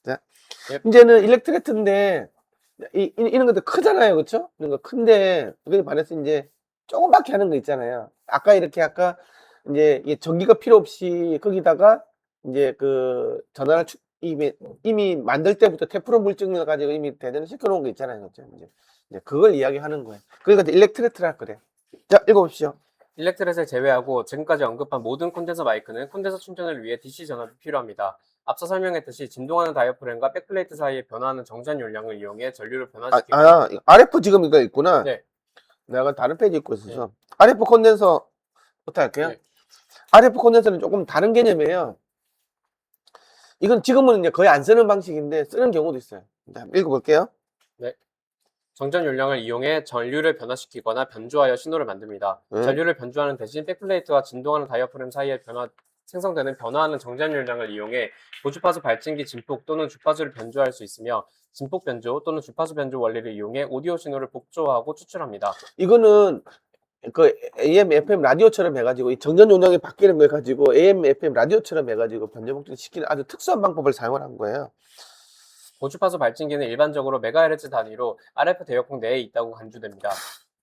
자, 예. 이제는 일렉트레트인데 이런 것도 크잖아요, 그렇죠? 이런 거 큰데 그에 반해서 이제 조금밖에 하는 거 있잖아요. 아까 이제 이 전기가 필요 없이 거기다가 이제 그 전화를 이미 만들 때부터 테프론 물증을 가지고 이미 대전을 시켜놓은 거 있잖아요, 그렇죠? 이제 그걸 이야기하는 거예요. 그러니까 일렉트레트라 그래. 자, 읽어봅시오. 일렉트렛을 제외하고 지금까지 언급한 모든 콘덴서 마이크는 콘덴서 충전을 위해 DC 전압이 필요합니다. 앞서 설명했듯이 진동하는 다이어프램과 백플레이트 사이에 변화하는 정전 용량을 이용해 전류를 변화시키거나 RF 지금 이거 있구나. 네, 내가 다른 페이지 읽고 네, 있어서. RF 콘덴서부터 할게요. 네. RF 콘덴서는 조금 다른 개념이에요. 이건 지금은 이제 거의 안 쓰는 방식인데 쓰는 경우도 있어요. 읽어볼게요. 네. 정전 용량을 이용해 전류를 변화시키거나 변조하여 신호를 만듭니다. 네. 전류를 변조하는 대신 백플레이트와 진동하는 다이어프램 사이에 생성되는 변화하는 정전 용량을 이용해 고주파수 발진기 진폭 또는 주파수를 변조할 수 있으며 진폭 변조 또는 주파수 변조 원리를 이용해 오디오 신호를 복조하고 추출합니다. 이거는 그 AM, FM 라디오처럼 해가지고 이 정전 용량이 바뀌는 걸 가지고 AM, FM 라디오처럼 해가지고 변조복제를 시키는 아주 특수한 방법을 사용을 한 거예요. 고주파수 발진기는 일반적으로 메가헤르츠 단위로 RF 대역폭 내에 있다고 간주됩니다.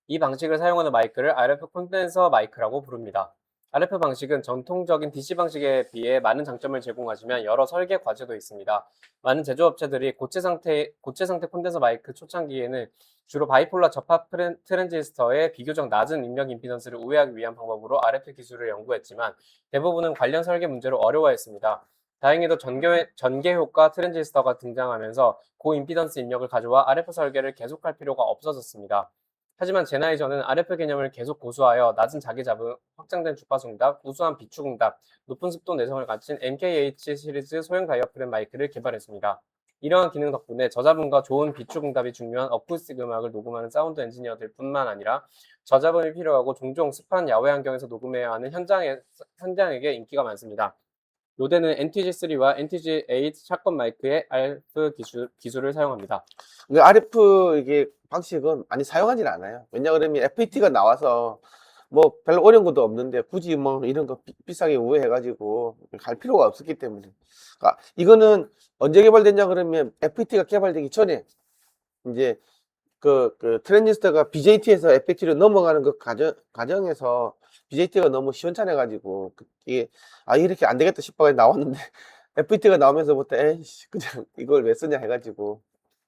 이 방식을 사용하는 마이크를 RF 콘덴서 마이크라고 부릅니다. RF 방식은 전통적인 DC 방식에 비해 많은 장점을 제공하지만 여러 설계 과제도 있습니다. 많은 제조업체들이 고체 상태 콘덴서 마이크 초창기에는 주로 바이폴라 접합 트랜지스터의 비교적 낮은 입력 임피던스를 우회하기 위한 방법으로 RF 기술을 연구했지만 대부분은 관련 설계 문제로 어려워했습니다. 다행히도 전개 효과 트랜지스터가 등장하면서 고임피던스 입력을 가져와 RF 설계를 계속할 필요가 없어졌습니다. 하지만 제나이저는 RF 개념을 계속 고수하여 낮은 자기잡음, 확장된 주파수 응답, 우수한 비축 응답, 높은 습도 내성을 갖춘 MKH 시리즈 소형 다이어프램 마이크를 개발했습니다. 이러한 기능 덕분에 저잡음과 좋은 비축 응답이 중요한 어쿠스틱 음악을 녹음하는 사운드 엔지니어들 뿐만 아니라 저잡음이 필요하고 종종 습한 야외 환경에서 녹음해야 하는 현장에게 인기가 많습니다. 로데는 NTG3와 NTG8 샷건 마이크의 RF 기술을 사용합니다. RF 이게 방식은 많이 사용하진 않아요. 왜냐 그러면 FET가 나와서 뭐 별로 어려운 것도 없는데 굳이 뭐 이런 거 비싸게 우회해가지고 갈 필요가 없었기 때문에. 그러니까 이거는 언제 개발됐냐 그러면 FET가 개발되기 전에 이제 그 트랜지스터가 BJT에서 FET로 넘어가는 그 과정에서 BJT가 너무 시원찮아가지고 이게 이렇게 안 되겠다 싶어 나왔는데 FET가 나오면서부터 에이씨 그냥 이걸 왜 쓰냐 해가지고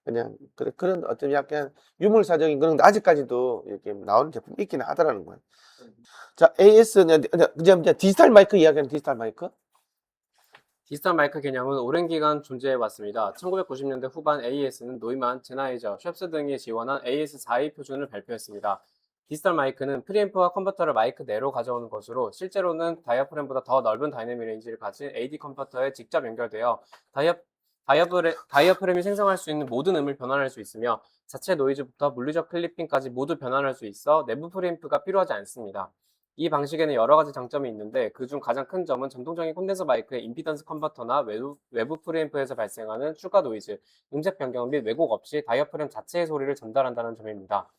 그냥 그런 어떤 약간 유물사적인 그런 아직까지도 이렇게 나오는 제품이 있긴 하더라는 거예요. 자, AS는 그냥 디지털 마이크 이야기하는 디지털 마이크? 디지털 마이크 개념은 오랜 기간 존재해 왔습니다. 1990년대 후반 AES는 노이만, 제나이저, 쉔스 등이 지원한 AS42 표준을 발표했습니다. 디지털 마이크는 프리앰프와 컨버터를 마이크 내로 가져오는 것으로 실제로는 다이어프램보다 더 넓은 다이내믹 레인지를 가진 AD 컨버터에 직접 연결되어 다이어프램이 생성할 수 있는 모든 음을 변환할 수 있으며 자체 노이즈부터 물리적 클리핑까지 모두 변환할 수 있어 내부 프리앰프가 필요하지 않습니다. 이 방식에는 여러 가지 장점이 있는데 그중 가장 큰 점은 전통적인 콘덴서 마이크의 임피던스 컨버터나 외부 프리앰프에서 발생하는 추가 노이즈, 음색 변경 및 왜곡 없이 다이어프램 자체의 소리를 전달한다는 점입니다.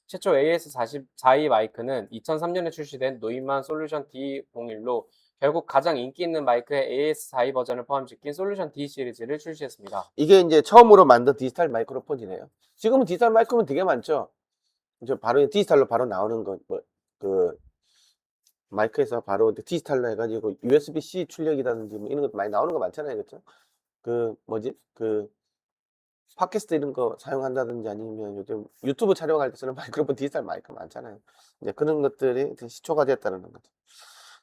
최초 AS42 마이크는 2003년에 출시된 노이만 솔루션 D01로 결국 가장 인기 있는 마이크의 AS42 버전을 포함시킨 솔루션 D 시리즈를 출시했습니다. 이게 이제 처음으로 만든 디지털 마이크로폰이네요. 지금은 디지털 마이크로폰 되게 많죠. 이제 바로 디지털로 바로 나오는 거, 그 마이크에서 바로 디지털로 해가지고 USB-C 출력이라든지 뭐 이런 것도 많이 나오는 거 많잖아요, 그렇죠? 그 뭐지? 그 팟캐스트 이런 거 사용한다든지 아니면 요즘 유튜브 촬영할 때 쓰는 마이크로폰 디지털 마이크 많잖아요. 이제 그런 것들이 시초가 됐다는 거죠.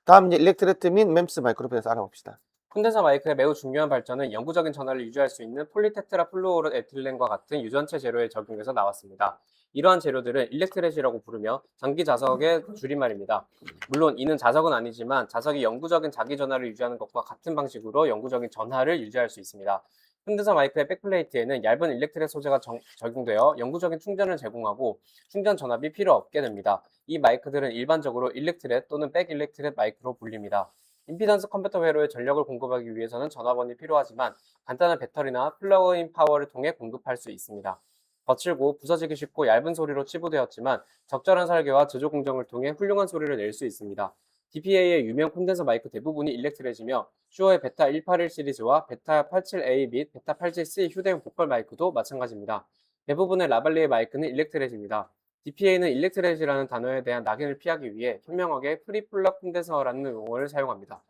다음 이제 일렉트레트 및 멤스 마이크로폰에서 알아봅시다. 콘덴서 마이크의 매우 중요한 발전은 영구적인 전화를 유지할 수 있는 폴리테트라 플루오르 에틸렌과 같은 유전체 재료에 적용해서 나왔습니다. 이러한 재료들은 일렉트렛이라고 부르며 장기 자석의 줄임말입니다. 물론 이는 자석은 아니지만 자석이 영구적인 자기 전하를 유지하는 것과 같은 방식으로 영구적인 전하를 유지할 수 있습니다. 콘덴서 마이크의 백플레이트에는 얇은 일렉트렛 소재가 적용되어 영구적인 충전을 제공하고 충전 전압이 필요 없게 됩니다. 이 마이크들은 일반적으로 일렉트렛 또는 백 일렉트렛 마이크로 불립니다. 임피던스 컨버터 회로에 전력을 공급하기 위해서는 전화번이 필요하지만 간단한 배터리나 플러그인 파워를 통해 공급할 수 있습니다. 거칠고 부서지기 쉽고 얇은 소리로 치부되었지만 적절한 설계와 제조 공정을 통해 훌륭한 소리를 낼 수 있습니다. DPA의 유명 콘덴서 마이크 대부분이 일렉트레지며 슈어의 베타 181 시리즈와 베타 87A 및 베타 87C 휴대용 보컬 마이크도 마찬가지입니다. 대부분의 라발리의 마이크는 일렉트레지입니다. DPA는 일렉트레지라는 단어에 대한 낙인을 피하기 위해 현명하게 프리플러 콘덴서라는 용어를 사용합니다.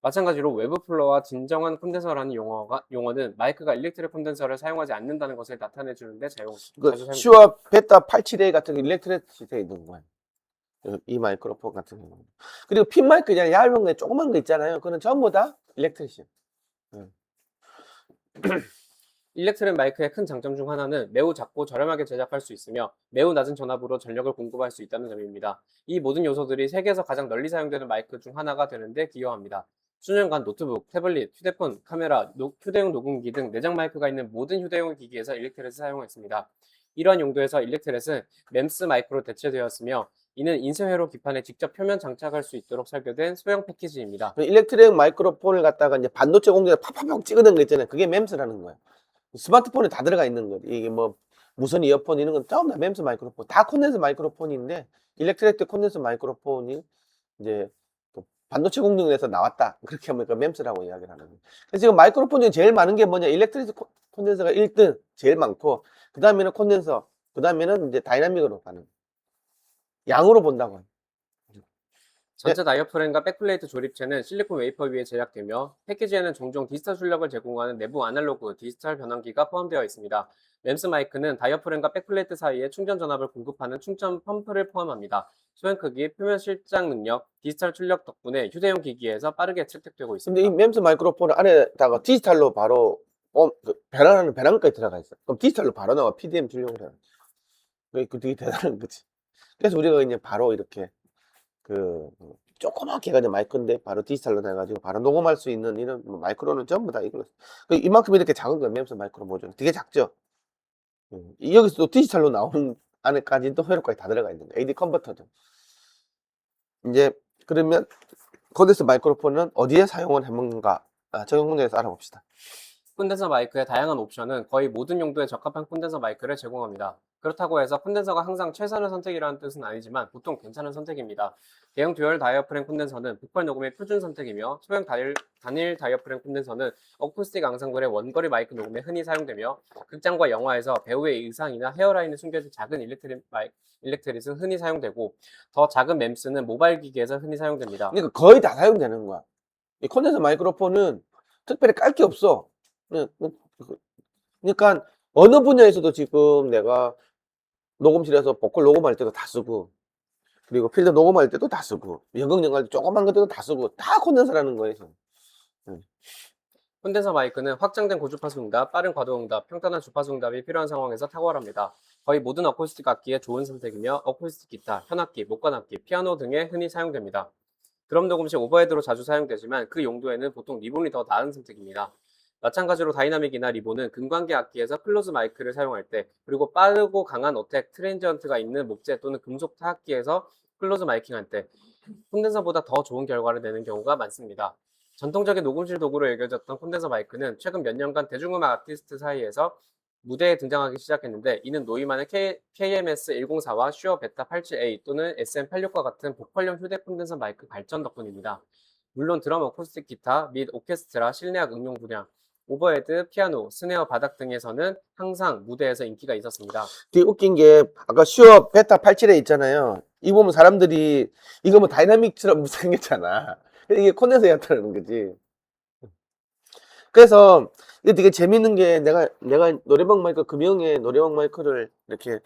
마찬가지로 외부 플러와 진정한 콘덴서라는 용어는 마이크가 일렉트릭 콘덴서를 사용하지 않는다는 것을 나타내주는데 자주 그 사용됩니다. 슈어 베타 87A 같은 게 일렉트레시 돼 있는 거예요. 이 마이크로폰 같은 경우는. 그리고 핀 마이크 그냥 얇은 거 조그만 거 있잖아요. 그거는 전부 다 일렉트레시. 일렉트릭 마이크의 큰 장점 중 하나는 매우 작고 저렴하게 제작할 수 있으며 매우 낮은 전압으로 전력을 공급할 수 있다는 점입니다. 이 모든 요소들이 세계에서 가장 널리 사용되는 마이크 중 하나가 되는데 기여합니다. 수년간 노트북, 태블릿, 휴대폰, 카메라, 휴대용 녹음기 등 내장 마이크가 있는 모든 휴대용 기기에서 일렉트렛을 사용했습니다. 이러한 용도에서 일렉트렛은 MEMS 마이크로 대체되었으며 이는 인쇄회로 기판에 직접 표면 장착할 수 있도록 설계된 소형 패키지입니다. 일렉트릭 마이크로폰을 갖다가 이제 반도체 공정에 팍팍팍 찍어낸 거 있잖아요. 그게 맴스라는 거예요. 스마트폰에 다 들어가 있는 거지. 이게 뭐 무선 이어폰 이런 건 전부 다 맴스 마이크로폰. 다 콘덴서 마이크로폰인데 일렉트릭 콘덴서 마이크로폰이 이제 그 반도체 공정에서 나왔다. 그렇게 하면 그 맴스라고 이야기를 하는 거예요. 그래서 지금 마이크로폰 중에 제일 많은 게 뭐냐? 일렉트릭 콘덴서가 1등 제일 많고 그 다음에는 콘덴서, 그 다음에는 이제 다이나믹으로 가는 양으로 본다고. 전체 다이어프램과 백플레이트 조립체는 실리콘 웨이퍼 위에 제작되며 패키지에는 종종 디지털 출력을 제공하는 내부 아날로그 디지털 변환기가 포함되어 있습니다. 램스 마이크는 다이어프램과 백플레이트 사이에 충전 전압을 공급하는 충전 펌프를 포함합니다. 소형 크기, 표면 실장 능력, 디지털 출력 덕분에 휴대용 기기에서 빠르게 채택되고 근데 있습니다. 이 맴스 마이크로폰 안에다가 디지털로 바로 변환하는 변환까지 들어가 있어. 그럼 디지털로 바로 나와. PDM 출력을 해. 그 되게 대단한 거지. 그래서 우리가 이제 바로 이렇게 그 조그맣게 해가지고 마이크인데 바로 디지털로 돼가지고 바로 녹음할 수 있는 이런 마이크로는 전부 다 이걸로. 이만큼 이렇게 작은 거예요. 맴스 마이크로 모듈. 되게 작죠. 여기서 또 디지털로 나오는 안에까지 또 회로까지 다 들어가 있는 거예요. AD 컨버터도. 이제 그러면 콘덴서 마이크로폰은 어디에 사용을 해먹는가? 적용 문제에서 알아봅시다. 콘덴서 마이크의 다양한 옵션은 거의 모든 용도에 적합한 콘덴서 마이크를 제공합니다. 그렇다고 해서 콘덴서가 항상 최선의 선택이라는 뜻은 아니지만 보통 괜찮은 선택입니다. 대형 듀얼 다이어프램 콘덴서는 보컬 녹음의 표준 선택이며 소형 단일 다이어프램 콘덴서는 어쿠스틱 앙상블의 원거리 마이크 녹음에 흔히 사용되며 극장과 영화에서 배우의 의상이나 헤어라인에 숨겨진 작은 일렉트릿은 흔히 사용되고 더 작은 맴스는 모바일 기기에서 흔히 사용됩니다. 그러니까 거의 다 사용되는 거야. 이 콘덴서 마이크로폰은 특별히 깔 게 없어. 그러니까 어느 분야에서도 지금 내가 녹음실에서 보컬 녹음할 때도 다 쓰고 그리고 필드 녹음할 때도 다 쓰고 연극 영화할 때 조그만 것들도 다 쓰고 다 콘덴서라는 거예요. 콘덴서 마이크는 확장된 고주파수 응답, 빠른 과도 응답, 평탄한 주파수 응답이 필요한 상황에서 탁월합니다. 거의 모든 어쿠스틱 악기에 좋은 선택이며 어쿠스틱 기타, 현악기, 목관악기, 피아노 등에 흔히 사용됩니다. 드럼 녹음 시 오버헤드로 자주 사용되지만 그 용도에는 보통 리본이 더 나은 선택입니다. 마찬가지로 다이나믹이나 리본은 금관계 악기에서 클로즈 마이크를 사용할 때 그리고 빠르고 강한 어택 트랜지언트가 있는 목재 또는 금속 타악기에서 클로즈 마이킹할 때 콘덴서보다 더 좋은 결과를 내는 경우가 많습니다. 전통적인 녹음실 도구로 여겨졌던 콘덴서 마이크는 최근 몇 년간 대중음악 아티스트 사이에서 무대에 등장하기 시작했는데 이는 노이만의 KMS104와 슈어 베타 87A 또는 SM86과 같은 보컬용 휴대 콘덴서 마이크 발전 덕분입니다. 물론 드럼 어쿠스틱 기타 및 오케스트라 실내악 응용 분야, 오버헤드, 피아노, 스네어 바닥 등에서는 항상 무대에서 인기가 있었습니다. 되게 웃긴 게 아까 슈어 베타 87에 있잖아요. 이 보면 사람들이 이거 뭐 다이나믹처럼 생겼잖아. 이게 콘덴서였다는 거지. 그래서 이게 되게 재밌는 게 내가 노래방 마이크 금형에 노래방 마이크를 이렇게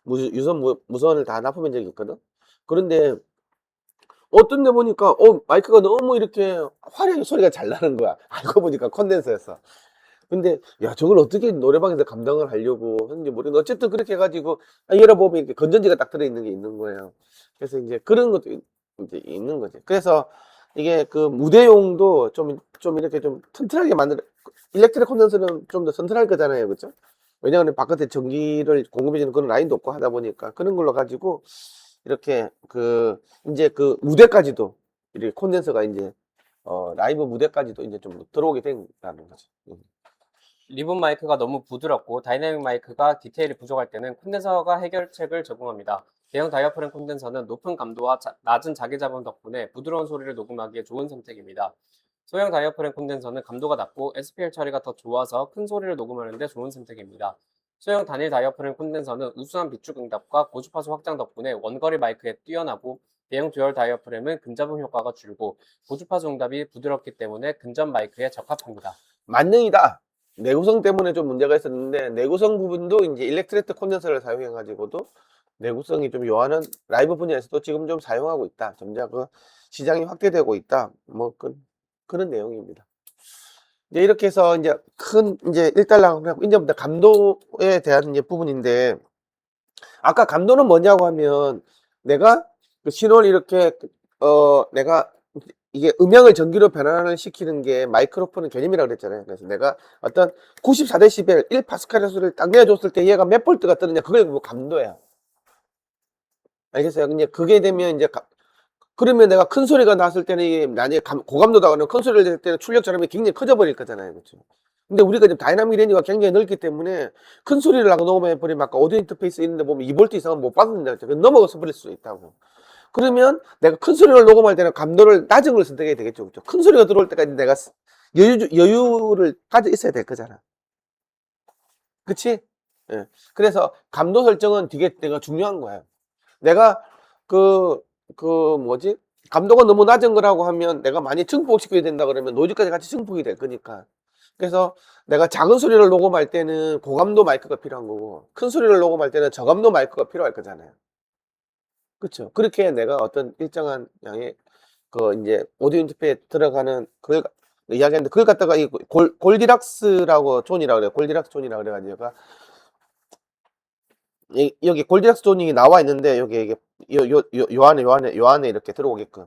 무선을 다 납품한 적이 있거든. 그런데 어떤 데 보니까 마이크가 너무 이렇게 화려하게 소리가 잘 나는 거야. 알고 보니까 콘덴서였어. 근데 야 저걸 어떻게 노래방에서 감당을 하려고 했는지 모르겠는데 어쨌든 그렇게 해가지고 열어보면 이렇게 건전지가 딱 들어있는 게 있는 거예요. 그래서 이제 그런 것도 이제 있는 거지. 그래서 이게 그 무대용도 좀 이렇게 좀 튼튼하게 일렉트릭 콘덴서는 좀 더 튼튼할 거잖아요. 그죠? 왜냐하면 바깥에 전기를 공급해주는 그런 라인도 없고 하다 보니까 그런 걸로 가지고 이렇게 이제 그 무대까지도 이렇게 콘덴서가 이제 라이브 무대까지도 이제 좀 들어오게 된다는 거지. 리본 마이크가 너무 부드럽고 다이나믹 마이크가 디테일이 부족할 때는 콘덴서가 해결책을 제공합니다. 대형 다이아프램 콘덴서는 높은 감도와 낮은 자기자본 덕분에 부드러운 소리를 녹음하기에 좋은 선택입니다. 소형 다이아프램 콘덴서는 감도가 낮고 SPL 처리가 더 좋아서 큰 소리를 녹음하는 데 좋은 선택입니다. 소형 단일 다이아프램 콘덴서는 우수한 비축 응답과 고주파수 확장 덕분에 원거리 마이크에 뛰어나고, 대형 듀얼 다이아프램은 근접음 효과가 줄고 고주파수 응답이 부드럽기 때문에 근접 마이크에 적합합니다. 만능이다. 내구성 때문에 좀 문제가 있었는데 내구성 부분도 이제 일렉트레트 콘덴서를 사용해 가지고도 내구성이 좀 요하는 라이브 분야에서도 지금 좀 사용하고 있다. 점차 그 시장이 확대되고 있다. 뭐 그런 내용입니다. 이제 이렇게 해서 이제 큰 이제 1달러 하고 이제부터 감도에 대한 이제 부분인데, 아까 감도는 뭐냐고 하면 내가 그 신호를 이렇게 내가 이게 음향을 전기로 변환을 시키는 게 마이크로폰의 개념이라고 그랬잖아요. 그래서 내가 어떤 94데시벨 1파스칼의 소리를 딱 내줬을 때 얘가 몇 볼트가 뜨느냐, 그게 뭐 감도야. 알겠어요? 이제 그게 되면 이제 그러면 내가 큰 소리가 났을 때는 이게 만약에 고감도다 그러면 큰 소리를 낼 때는 출력 저람이 굉장히 커져 버릴 거잖아요. 그렇죠? 근데 우리가 지금 다이나믹 레인지가 굉장히 넓기 때문에 큰 소리를 하고 녹음해 버리면 아까 오디오 인터페이스 있는데 보면 2V 이상은 못 받는다 그랬죠. 넘어가서 버릴 수 있다고. 그러면 내가 큰 소리를 녹음할 때는 감도를 낮은 걸 선택해야 되겠죠. 그렇죠? 큰 소리가 들어올 때까지 내가 여유를 가져 있어야 될 거잖아. 그치? 예. 그래서 감도 설정은 되게 내가 중요한 거야. 내가 뭐지? 감도가 너무 낮은 거라고 하면 내가 많이 증폭시켜야 된다 그러면 노이즈까지 같이 증폭이 될 거니까. 그래서 내가 작은 소리를 녹음할 때는 고감도 마이크가 필요한 거고, 큰 소리를 녹음할 때는 저감도 마이크가 필요할 거잖아요. 그렇죠? 그렇게 내가 어떤 일정한 양의 이제 오디오 인터페이스 들어가는 그걸 이야기하는데, 그걸 갖다가 이 골디락스라고 존이라고 그래요. 골디락스 존이라고 그래가지고 여기 골디락스 존이 나와 있는데, 여기 이게 요 안에 이렇게 들어오게끔,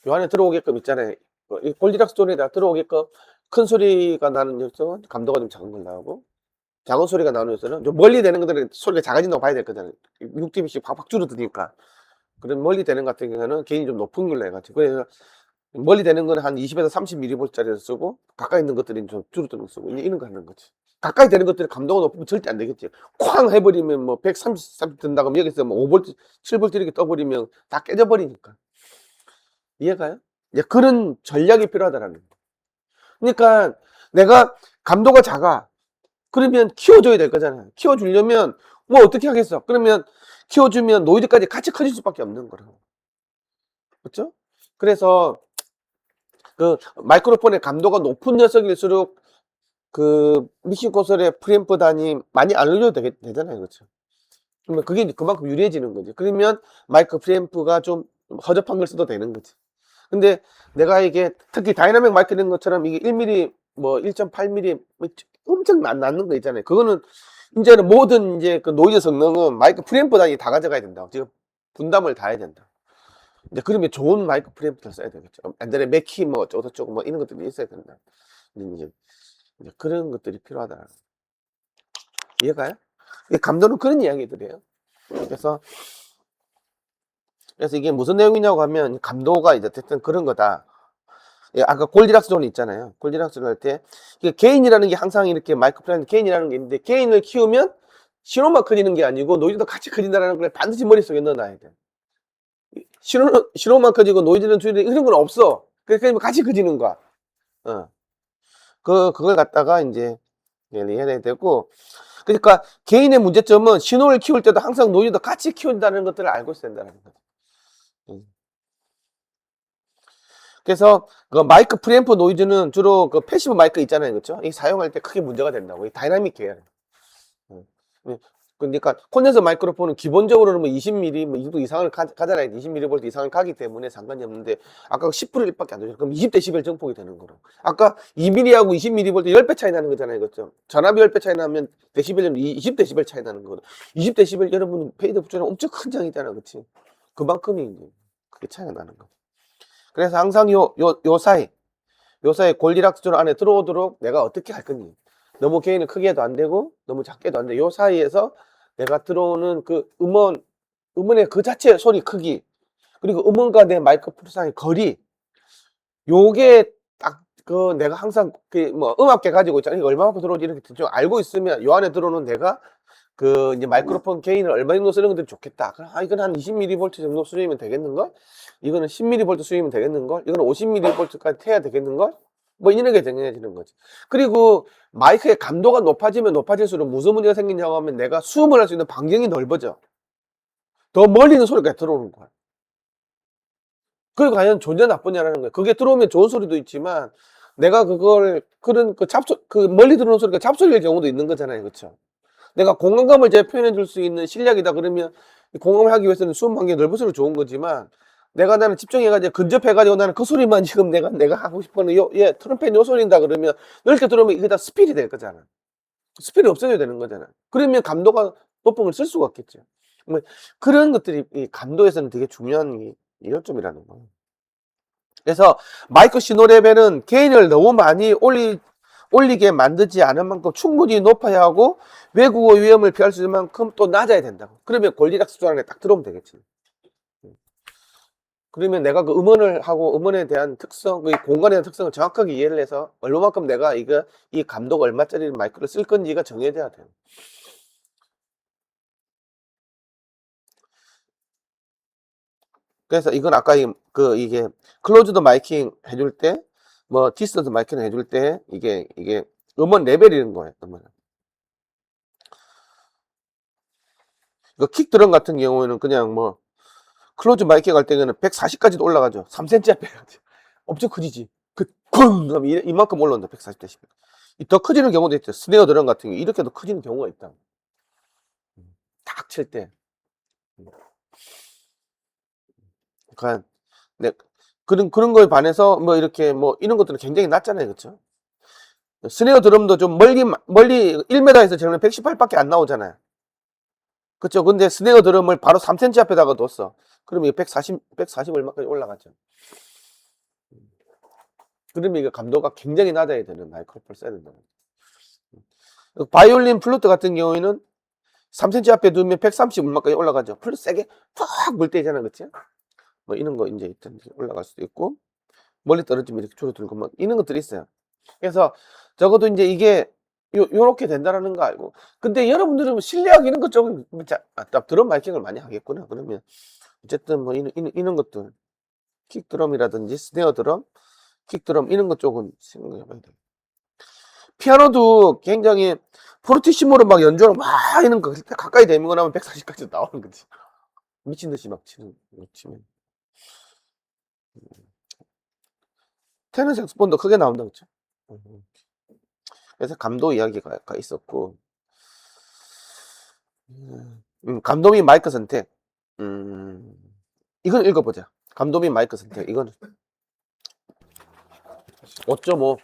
요 안에 들어오게끔 있잖아요. 이 골디락스 존에다 들어오게끔 큰 소리가 나는 요소는 감도가 좀 작은 걸 나오고, 작은 소리가 나오는 요소는 좀 멀리 되는 것들은 소리가 작아진다고 봐야 될 거잖아요. 6dB씩 팍팍 줄어드니까. 그런 멀리 되는 것 같은 경우는 개인이 좀 높은 걸로 해가지고, 그래서 멀리 되는 거는 한 20에서 30mV짜리를 쓰고, 가까이 있는 것들은 좀 줄어드는 거 쓰고, 이런 거 하는 거지. 가까이 되는 것들은 감도가 높으면 절대 안 되겠지. 쾅 해버리면 뭐 130 든다 그러면 여기서 뭐 5V, 7V 이렇게 떠버리면 다 깨져버리니까. 이해가요? 이제 그런 전략이 필요하다라는 거예요. 그러니까 내가 감도가 작아. 그러면 키워줘야 될 거잖아요. 키워주려면 뭐 어떻게 하겠어? 그러면 키워주면 노이즈까지 같이 커질 수밖에 없는 거라고. 그렇죠? 그래서 그 마이크로폰의 감도가 높은 녀석일수록 그 믹싱 콘솔의 프리앰프 단위 많이 안 올려도 되잖아요. 그렇죠? 그러면 그게 그만큼 유리해지는 거지. 그러면 마이크 프리앰프가 좀 허접한 걸 써도 되는 거지. 근데 내가 이게 특히 다이나믹 마이크 된 것처럼 이게 1mm 뭐 1.8mm 뭐 엄청 낮는 거 있잖아요. 그거는 이제는 모든 이제 그 노이즈 성능은 마이크 프리앰프 단위 다 가져가야 된다고. 지금 분담을 다 해야 된다. 이제 그러면 좋은 마이크 프리앰프를 써야 되겠죠. 옛날에 맥키 뭐 어쩌고저쩌고 뭐 이런 것들이 있어야 된다. 이제 그런 것들이 필요하다. 이해가요? 감도는 그런 이야기들이에요. 그래서 이게 무슨 내용이냐고 하면, 감도가 이제 어쨌든 그런 거다. 예, 아까 골디락스 존이 있잖아요. 골디락스를 할 때 게인이라는 게 항상 이렇게 마이크 프리앰프 게인이라는 게 있는데, 게인을 키우면 신호만 커지는 게 아니고 노이즈도 같이 커진다는 걸 반드시 머릿속에 넣어놔야 돼. 신호만 커지고 노이즈는 줄이는 이런 건 없어. 그러니까 같이 커지는 거야. 그걸 갖다가 이제 이해해야 되고, 그러니까 개인의 문제점은 신호를 키울 때도 항상 노이즈도 같이 키운다는 것들을 알고 있어야 된다는 거죠. 그래서 그 마이크 프리앰프 노이즈는 주로 그 패시브 마이크 있잖아요. 그렇죠? 이 사용할 때 크게 문제가 된다고. 이 다이나믹 계열. 그러니까 콘덴서 마이크로폰은 기본적으로는 뭐 20mm 뭐 이도 이상을 가잖아요. 20mV 이상을 가기 때문에 상관이 없는데, 아까 10분의 1밖에 안 되죠. 그럼 20dB 증폭이 되는 거로. 아까 2mm하고 20mV 10배 차이 나는 거잖아요. 그렇죠? 전압이 10배 차이 나면 데시벨은 20dB 차이 나는 거로. 20dB 여러분 페이드 붙여놓으면 엄청 큰 장이잖아. 그렇지? 그만큼이 이제 그게 차이가 나는 거. 그래서 항상 요 사이 골디락스 존 안에 들어오도록 내가 어떻게 할 건지. 너무 게인을 크게 해도 안 되고 너무 작게 해도 안 돼. 요 사이에서 내가 들어오는 그 음원의 그 자체의 소리 크기, 그리고 음원과 내 마이크로폰 사이의 거리, 요게 딱 내가 항상 그 뭐 음악계 가지고 있잖아. 이거 얼마만큼 들어오지 이렇게 좀 알고 있으면 요 안에 들어오는 내가 그 이제 마이크로폰 게인을 얼마 정도 쓰는 것들이 좋겠다. 이건 한 20mV 정도 수준이면 되겠는걸? 이거는 10mV 수준이면 되겠는걸? 이거는 50mV까지 해야 되겠는걸? 뭐 이런 게 정해지는 거지. 그리고 마이크의 감도가 높아지면 높아질수록 무슨 문제가 생기냐고 하면 내가 수음을 할 수 있는 반경이 넓어져. 더 멀리 있는 소리가 들어오는 거야. 그게 과연 좋냐 나쁘냐라는 거야. 그게 들어오면 좋은 소리도 있지만 내가 그걸 그 멀리 들어오는 소리가 잡소리일 경우도 있는 거잖아요. 그렇죠? 내가 공간감을 잘 표현해 줄 수 있는 실력이다 그러면 공감을 하기 위해서는 수음 반경이 넓을수록 좋은 거지만 나는 집중해가지고 근접해가지고 나는 그 소리만 지금 내가 하고 싶은 트럼펫 요 소리인다 그러면 넓게 들어오면 이게 다 스필이 될 거잖아. 스필이 없어져야 되는 거잖아. 그러면 감도가 높은 걸 쓸 수가 없겠죠. 뭐 그런 것들이 이 감도에서는 되게 중요한 요점이라는 거예요. 그래서 마이크 신호 레벨은 게인을 너무 많이 올리게 만들지 않은 만큼 충분히 높아야 하고 외국어 위험을 피할 수 있는 만큼 또 낮아야 된다고. 그러면 골디락스 조항에 딱 들어오면 되겠지. 그러면 내가 그 음원을 하고 음원에 대한 특성, 그 공간에 대한 특성을 정확하게 이해를 해서 얼마만큼 내가 이 감도가 얼마짜리 마이크를 쓸 건지가 정해져야 돼요. 그래서 이건 아까 이게 클로즈드 마이킹 해줄 때, 뭐 디스턴스 마이킹 해줄 때 이게 음원 레벨이라는 거예요. 음원. 이거 킥 드럼 같은 경우에는 그냥 뭐 클로즈 마이킹 할 때는 140까지도 올라가죠. 3cm 앞에 엄청 커지지. 쿵! 이만큼 올라온다. 140데시벨. 더 커지는 경우도 있죠. 스네어 드럼 같은 경우 이렇게도 커지는 경우가 있다. 탁 칠 때. 그러니까 그런 거에 반해서 뭐 이렇게 뭐 이런 것들은 굉장히 낮잖아요. 그렇죠? 스네어 드럼도 좀 멀리 1m에서 저는 118밖에 안 나오잖아요. 그렇죠? 근데 스네어 드럼을 바로 3cm 앞에다가 뒀어. 그러면 140 얼마까지 올라가죠. 그러면 이거 감도가 굉장히 낮아야 되는 마이크로폰 써야 된다. 바이올린 플루트 같은 경우에는 3cm 앞에 두면 130 얼마까지 올라가죠. 플루트 세게 팍 물 때잖아. 그렇죠? 뭐 이런 거 이제 올라갈 수도 있고 멀리 떨어지면 이렇게 줄어들고 뭐 이런 것들이 있어요. 그래서 적어도 이제 이게 요렇게 된다라는 거 알고. 근데 여러분들은 뭐 실내악 이런 것 좀 드럼 마이킹을 많이 하겠구나. 그러면 어쨌든 뭐 이런 것들 킥 드럼이라든지 스네어 드럼, 킥 드럼 이런 것 쪽은 생각해 봐야 돼요. 피아노도 굉장히 포르티시모로 막 연주로 막 이런 거 가까이 대면 나면 140까지 나오는 거지. 미친 듯이 막 치면. 테너 색소폰도 크게 나온다 그렇죠? 그래서 감도 이야기가 있었고, 감도 및 마이크 선택. 이건 읽어보자. 감도 및 마이크 선택. 이건 5.5.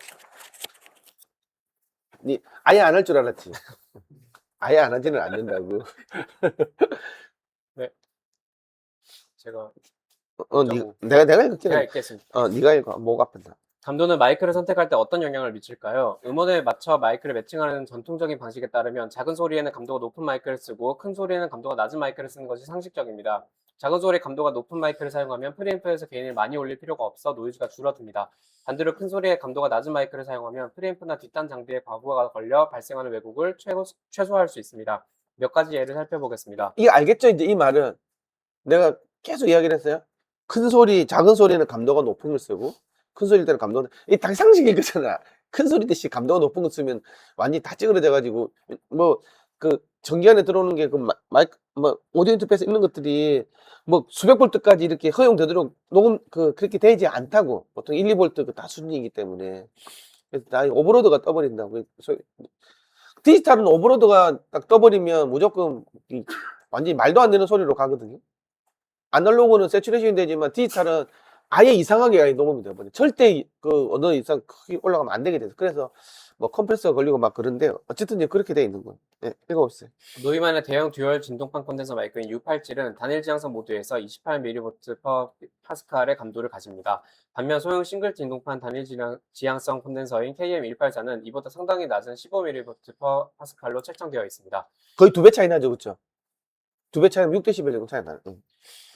아예 안 할 줄 알았지. 아예 안 하지는 않는다고. 네. 제가 내가 읽을게. 제가 읽겠습니다. 네가 읽어. 목 아픈다. 감도는 마이크를 선택할 때 어떤 영향을 미칠까요? 음원에 맞춰 마이크를 매칭하는 전통적인 방식에 따르면 작은 소리에는 감도가 높은 마이크를 쓰고 큰 소리에는 감도가 낮은 마이크를 쓰는 것이 상식적입니다. 작은 소리에 감도가 높은 마이크를 사용하면 프리앰프에서 게인을 많이 올릴 필요가 없어 노이즈가 줄어듭니다. 반대로 큰 소리에 감도가 낮은 마이크를 사용하면 프리앰프나 뒷단 장비에 과부하가 걸려 발생하는 왜곡을 최소화할 수 있습니다. 몇 가지 예를 살펴보겠습니다. 이게 알겠죠? 이제 이 말은 내가 계속 이야기를 했어요. 큰 소리, 작은 소리는 감도가 높은 걸 쓰고 큰 소리일 때는 감도는 이 당상식일 거잖아. 큰 소리 대신 감도가 높은 거 쓰면 완전히 다 찌그러져 가지고 뭐 그 전기 안에 들어오는 게 그 마이크 뭐 오디오 인터페이스 있는 것들이 뭐 수백 볼트까지 이렇게 허용되도록 그렇게 되지 않다고. 보통 1, 2볼트 그 다 수준이기 때문에. 그래서 다 오버로드가 떠버린다고. 디지털은 오버로드가 딱 떠버리면 무조건 완전히 말도 안 되는 소리로 가거든요. 아날로그는 세츄레이션이 되지만 디지털은 아예 이상하게 녹음이 돼버려. 절대 어느 이상 크게 올라가면 안 되게 돼서. 그래서 뭐 컴프레서가 걸리고 막 그런데 어쨌든 이제 그렇게 돼 있는 거예요. 네, 읽어보세요. 노이만의 대형 듀얼 진동판 콘덴서 마이크인 U87은 단일 지향성 모드에서 28mV/pascal의 감도를 가집니다. 반면 소형 싱글 진동판 단일 지향성 콘덴서인 KM184는 이보다 상당히 낮은 15mV/pascal로 책정되어 있습니다. 거의 2배 차이 나죠, 그렇죠? 2배 차이면 6dB 정도 차이 나요.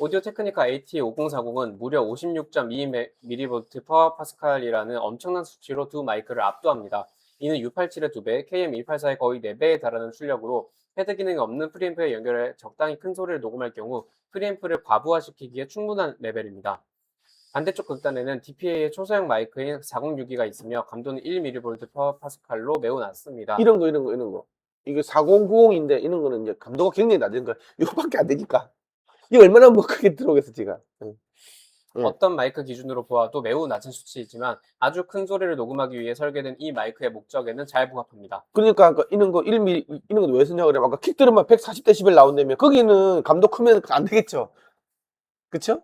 오디오 테크니카 AT5040은 무려 56.2mV/pascal이라는 엄청난 수치로 두 마이크를 압도합니다. 이는 U87의 2배, KM184의 거의 4배에 달하는 출력으로 패드 기능이 없는 프리앰프에 연결해 적당히 큰 소리를 녹음할 경우 프리앰프를 과부하시키기에 충분한 레벨입니다. 반대쪽 극단에는 DPA의 초소형 마이크인 4062가 있으며 감도는 1mV/Pascal로 매우 낮습니다. 이런 거, 이런 거, 이런 거. 이게 4090인데 이런 거는 이제 감도가 굉장히 낮은 거야. 이거밖에 안 되니까. 이거 얼마나 뭐 크게 들어오겠어, 지가. 응. 응. 어떤 마이크 기준으로 보아도 매우 낮은 수치이지만 아주 큰 소리를 녹음하기 위해 설계된 이 마이크의 목적에는 잘 부합합니다. 그러니까 아까 이런 거 1mm 이런 거 왜 쓰냐 그래. 아까 킥 들으면 140dB 나온다며. 거기는 감도 크면 안 되겠죠. 그쵸?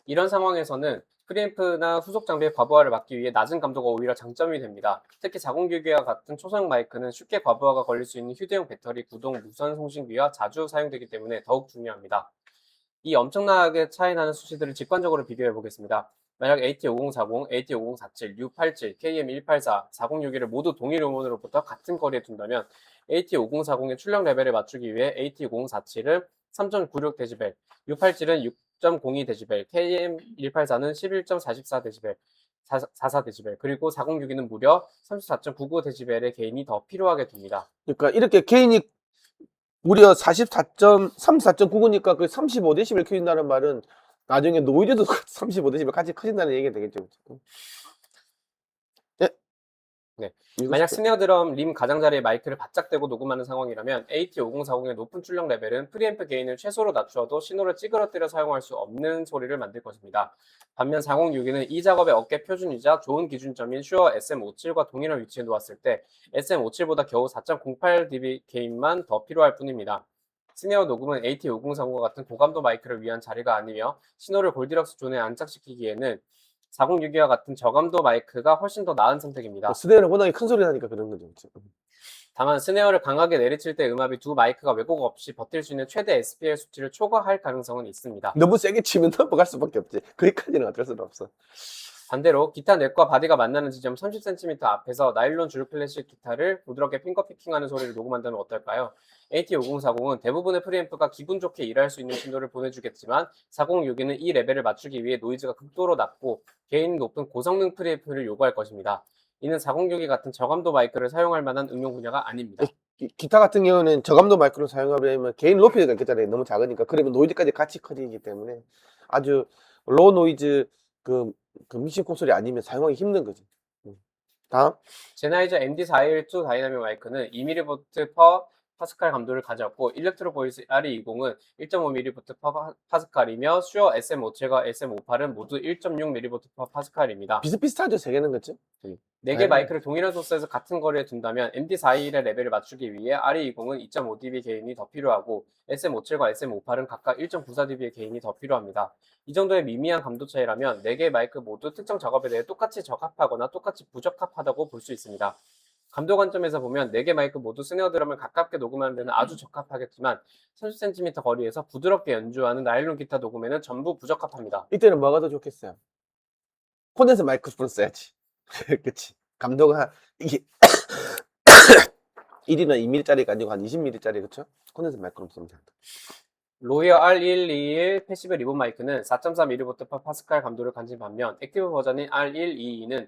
이런 상황에서는 프리앰프나 후속 장비의 과부하를 막기 위해 낮은 감도가 오히려 장점이 됩니다. 특히 4062와 같은 초소형 마이크는 쉽게 과부하가 걸릴 수 있는 휴대용 배터리 구동 무선 송신기와 자주 사용되기 때문에 더욱 중요합니다. 이 엄청나게 차이나는 수치들을 직관적으로 비교해 보겠습니다. 만약 AT5040, AT5047, U87, KM184, 4061을 모두 동일 음원으로부터 같은 거리에 둔다면 AT5040의 출력 레벨에 맞추기 위해 AT5047은 3.96dB, U87은 6.02dB, KM184는 11.44dB, 44dB, 그리고 4062는 무려 34.99dB의 게인이 더 필요하게 됩니다. 그러니까 이렇게 개인이 무려 34.99니까 그 35dB 키운다는 말은 나중에 노이즈도 35dB 같이 커진다는 얘기가 되겠죠. 네. 네. 이거 만약 쉽게. 스네어 드럼 림 가장자리에 마이크를 바짝 대고 녹음하는 상황이라면 AT5040의 높은 출력 레벨은 프리앰프 게인을 최소로 낮추어도 신호를 찌그러뜨려 사용할 수 없는 소리를 만들 것입니다. 반면 4062는 이 작업의 업계 표준이자 좋은 기준점인 슈어 SM57과 동일한 위치에 놓았을 때 SM57보다 겨우 4.08dB 게인만 더 필요할 뿐입니다. 스네어 녹음은 AT5040과 같은 고감도 마이크를 위한 자리가 아니며 신호를 골디락스 존에 안착시키기에는 4062와 같은 저감도 마이크가 훨씬 더 나은 선택입니다. 스네어는 워낙에 큰 소리 나니까 그런 거죠. 그쵸? 다만 스네어를 강하게 내리칠 때 음압이 두 마이크가 왜곡 없이 버틸 수 있는 최대 SPL 수치를 초과할 가능성은 있습니다. 너무 세게 치면 넘어갈 수밖에 없지. 거기까지는 어쩔 수가 없어. 반대로 기타 넥과 바디가 만나는 지점 30cm 앞에서 나일론 줄 클래식 기타를 부드럽게 핑거피킹하는 소리를 녹음한다면 어떨까요? AT5040은 대부분의 프리앰프가 기분 좋게 일할 수 있는 신호를 보내주겠지만 4062는 이 레벨을 맞추기 위해 노이즈가 극도로 낮고 게인 높은 고성능 프리앰프를 요구할 것입니다. 이는 4062 같은 저감도 마이크를 사용할 만한 응용 분야가 아닙니다. 기타 같은 경우는 저감도 마이크로 사용하려면 개인 높이가 있잖아요. 너무 작으니까. 그러면 노이즈까지 같이 커지기 때문에 아주 로우 노이즈 그 믹싱 콘솔이 아니면 사용하기 힘든 거지. 다음. 제나이저 MD412 다이나믹 마이크는 2mV/파스칼 감도를 가졌고 일렉트로 보이스 RE20은 1.5mV/파스칼이며 슈어 SM57과 SM58은 모두 1.6mV/파스칼입니다. 비슷비슷하죠. 세 개는 그죠? 4개 마이크를 동일한 소스에서 같은 거리에 둔다면 MD421의 레벨을 맞추기 위해 RE20은 2.5dB 게인이 더 필요하고 SM57과 SM58은 각각 1.94dB의 게인이 더 필요합니다. 이 정도의 미미한 감도 차이라면 4개의 마이크 모두 특정 작업에 대해 똑같이 적합하거나 똑같이 부적합하다고 볼 수 있습니다. 감도 관점에서 보면 4개 마이크 모두 스네어 드럼을 가깝게 녹음하는 데는 아주 적합하겠지만 30cm 거리에서 부드럽게 연주하는 나일론 기타 녹음에는 전부 부적합합니다. 이때는 뭐가 더 좋겠어요? 콘덴서 마이크로폰 써야지. 그치. 감도가 이게 1이나 2mm짜리가 아니고 한 20mm짜리 그쵸? 콘덴서 마이크로폰 쓰면 된다. 로이어 R121 패시브 리본 마이크는 4.4mV/파스칼 감도를 가진 반면 액티브 버전인 R122는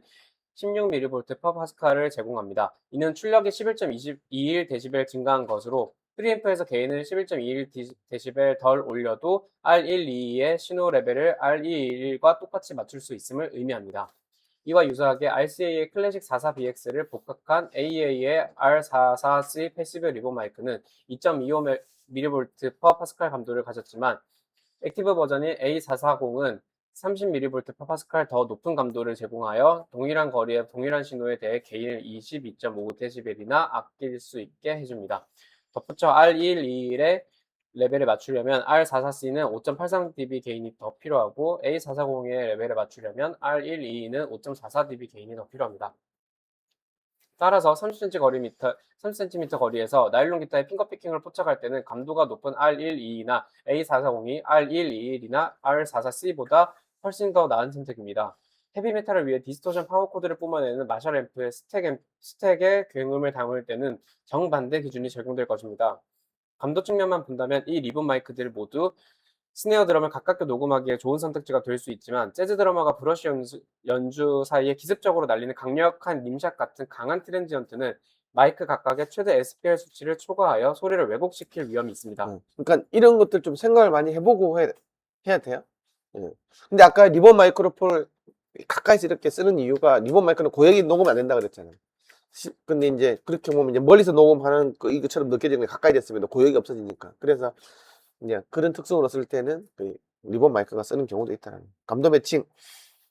16mV/파스칼을 제공합니다. 이는 출력이 11.21dB 증가한 것으로 프리앰프에서 게인을 11.21dB 덜 올려도 R122의 신호 레벨을 R211과 똑같이 맞출 수 있음을 의미합니다. 이와 유사하게 RCA의 클래식 44BX를 복각한 AEA의 R44C 패시브 리본 마이크는 2.25mV/파스칼 감도를 가졌지만 액티브 버전인 A440은 30mV/파스칼 더 높은 감도를 제공하여 동일한 거리에 동일한 신호에 대해 게인을 22.5dB이나 아낄 수 있게 해줍니다. 덧붙여 R211의 레벨에 맞추려면 R44C는 5.83dB 게인이 더 필요하고 A440의 레벨에 맞추려면 R122는 5.44dB 게인이 더 필요합니다. 따라서 30cm 거리에서 나일론 기타의 핑거피킹을 포착할 때는 감도가 높은 R122나 A440이 R121이나 R44C보다 훨씬 더 나은 선택입니다. 헤비메탈을 위해 디스토션 파워 코드를 뿜어내는 마샬 앰프의 스택에 굉음을 담을 때는 정반대 기준이 적용될 것입니다. 감도 측면만 본다면 이 리본 마이크들 모두 스네어 드럼을 가깝게 녹음하기에 좋은 선택지가 될 수 있지만 재즈 드러머가 브러쉬 연주 사이에 기습적으로 날리는 강력한 림샷 같은 강한 트랜지언트는 마이크 각각의 최대 SPL 수치를 초과하여 소리를 왜곡시킬 위험이 있습니다. 그러니까 이런 것들 좀 생각을 많이 해보고 해야 돼요. 예. 근데 아까 리본 마이크로폰을 가까이서 이렇게 쓰는 이유가 리본 마이크는 고역이 녹음 안 된다 그랬잖아요. 근데 이제 그렇게 보면 이제 멀리서 녹음하는 이것처럼 느껴지는 게 가까이 됐으면 고역이 없어지니까. 그래서 이제 그런 특성으로 쓸 때는 그 리본 마이크가 쓰는 경우도 있다는 감도 매칭.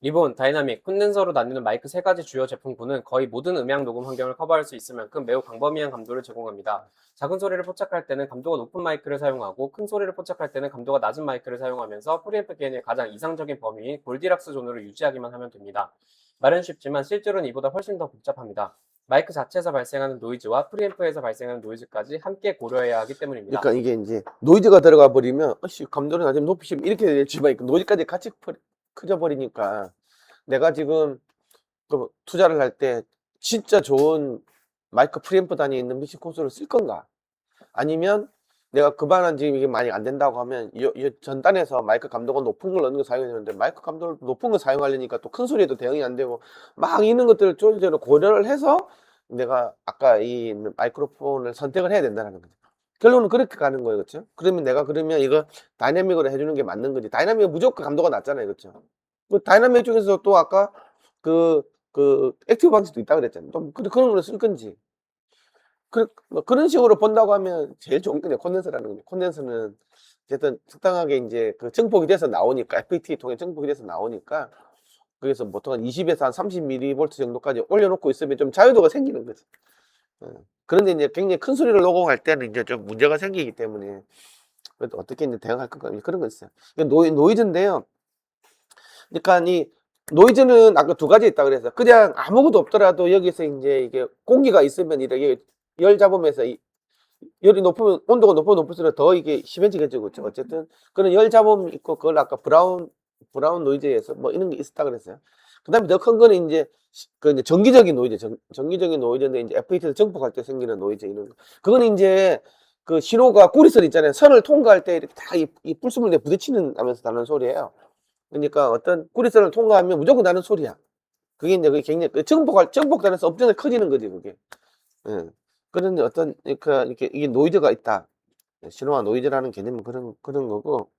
리본, 다이나믹, 콘덴서로 나뉘는 마이크 세 가지 주요 제품군은 거의 모든 음향 녹음 환경을 커버할 수 있을 만큼 매우 광범위한 감도를 제공합니다. 작은 소리를 포착할 때는 감도가 높은 마이크를 사용하고 큰 소리를 포착할 때는 감도가 낮은 마이크를 사용하면서 프리앰프 게인의 가장 이상적인 범위인 골디락스 존으로 유지하기만 하면 됩니다. 말은 쉽지만 실제로는 이보다 훨씬 더 복잡합니다. 마이크 자체에서 발생하는 노이즈와 프리앰프에서 발생하는 노이즈까지 함께 고려해야 하기 때문입니다. 그러니까 이게 이제 노이즈가 들어가 버리면 감도를 낮으면 높이시면 이렇게 될지만 노이즈까지 같이 커져 버리니까 내가 지금 그 투자를 할 때 진짜 좋은 마이크 프리앰프 단위에 있는 믹싱 콘솔을 쓸 건가? 아니면 내가 그만한 지금 이게 많이 안 된다고 하면 이 전단에서 마이크 감도가 높은 걸 넣는 거 사용해야 되는데 마이크 감도를 높은 거 사용하려니까 또 큰 소리에도 대응이 안 되고 막 이런 것들을 조절적으로 고려를 해서 내가 아까 이 마이크로폰을 선택을 해야 된다는 거죠. 결론은 그렇게 가는 거예요. 그렇죠? 그러면 이거 다이나믹으로 해주는 게 맞는 거지. 다이나믹은 무조건 감도가 낮잖아요. 그렇죠? 그 다이나믹 중에서 또 아까 액티브 방식도 있다 그랬잖아요. 또 그런 걸 쓸 건지. 뭐 그런 식으로 본다고 하면 제일 좋은 게 콘덴서라는 거죠. 콘덴서는 어쨌든 적당하게 이제 그 증폭이 돼서 나오니까, FET 통해 증폭이 돼서 나오니까, 그래서 보통 한 20에서 한 30mV 정도까지 올려놓고 있으면 좀 자유도가 생기는 거지. 그런데 이제 굉장히 큰 소리를 녹음할 때는 이제 좀 문제가 생기기 때문에, 그래도 어떻게 이제 대응할 건가, 그런 거 있어요. 노이즈인데요. 그러니까 이 노이즈는 아까 두 가지 있다 그래서 그냥 아무것도 없더라도 여기서 이제 이게 공기가 있으면 이렇게 열 잡으면서 열이 높으면 온도가 높으면 높을수록 더 이게 심해지겠죠. 그렇죠? 어쨌든 그런 열 잡음 있고 그걸 아까 브라운 노이즈에서 뭐 이런 게 있었다 그랬어요. 그다음에 더 큰 거는 이제 그 이제 정기적인 노이즈, 정기적인 노이즈인데 이제 FET에서 증폭할 때 생기는 노이즈 이런 거. 그건 이제 그 신호가 꼬리선 있잖아요. 선을 통과할 때 이렇게 다 이 불순물에 부딪히는 하면서 나는 소리예요. 그러니까 어떤 꼬리선을 통과하면 무조건 나는 소리야. 그게 이제 그게 굉장히 증폭단에서 엄청나게 커지는 거지 그게. 예. 그런데 어떤 이렇게 이게 노이즈가 있다. 신호와 노이즈라는 개념은 그런 거고.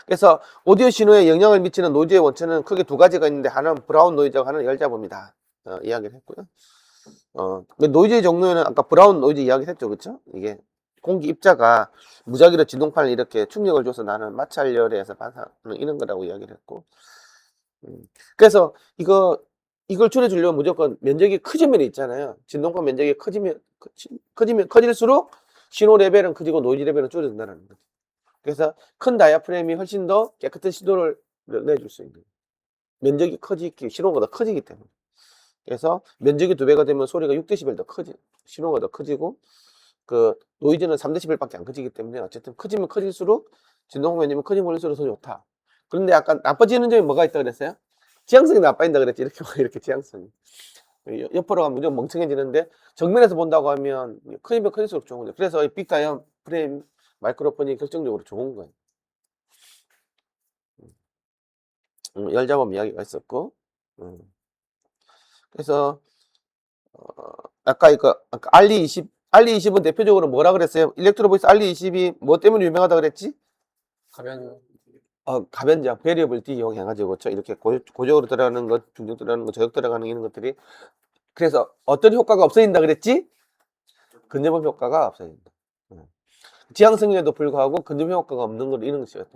그래서 오디오 신호에 영향을 미치는 노이즈의 원천은 크게 두 가지가 있는데 하나는 브라운 노이즈고 하나는 열잡음이다. 이야기를 했고요. 그 노이즈의 종류는 아까 브라운 노이즈 이야기를 했죠. 그렇죠? 이게 공기 입자가 무작위로 진동판을 이렇게 충격을 줘서 나는 마찰열에서 반사하는 이런 거라고 이야기를 했고. 그래서 이걸 줄여주려면 무조건 면적이 커지면 있잖아요. 진동판 면적이 커질수록 신호 레벨은 커지고 노이즈 레벨은 줄어든다는 거죠. 그래서 큰 다이아프램이 훨씬 더 깨끗한 신호를 내줄 수 있는 면적이 신호가 더 커지기 때문에. 그래서 면적이 2배가 되면 소리가 6dB 더 신호가 더 커지고 그 노이즈는 3dB밖에 안 커지기 때문에 어쨌든 커지면 커질수록 진동판 면적이 커지면 커질수록 더 좋다. 그런데 약간 나빠지는 점이 뭐가 있다 그랬어요? 지향성이 나빠진다 그랬지. 이렇게 지향성이. 옆으로 가면 무조건 멍청해지는데 정면에서 본다고 하면 커지면 커질수록 좋은 거죠. 그래서 이 빅다이아 프레임 마이크로폰이 결정적으로 좋은 거예요. 열잡음 이야기가 있었고. 그래서 아까 알리20은 대표적으로 뭐라 그랬어요? 일렉트로 보이스 알리20이 뭐 때문에 유명하다 그랬지? 가변적, 베리어블티 이용해가지고, 그렇죠? 이렇게 고적으로 들어가는 것, 중적 들어가는 것, 저역 들어가는 이런 것들이. 그래서 어떤 효과가 없어진다 그랬지? 근접음 효과가 없어진다. 지향성에도 불구하고 근접음 효과가 없는 걸 이런 것이었다.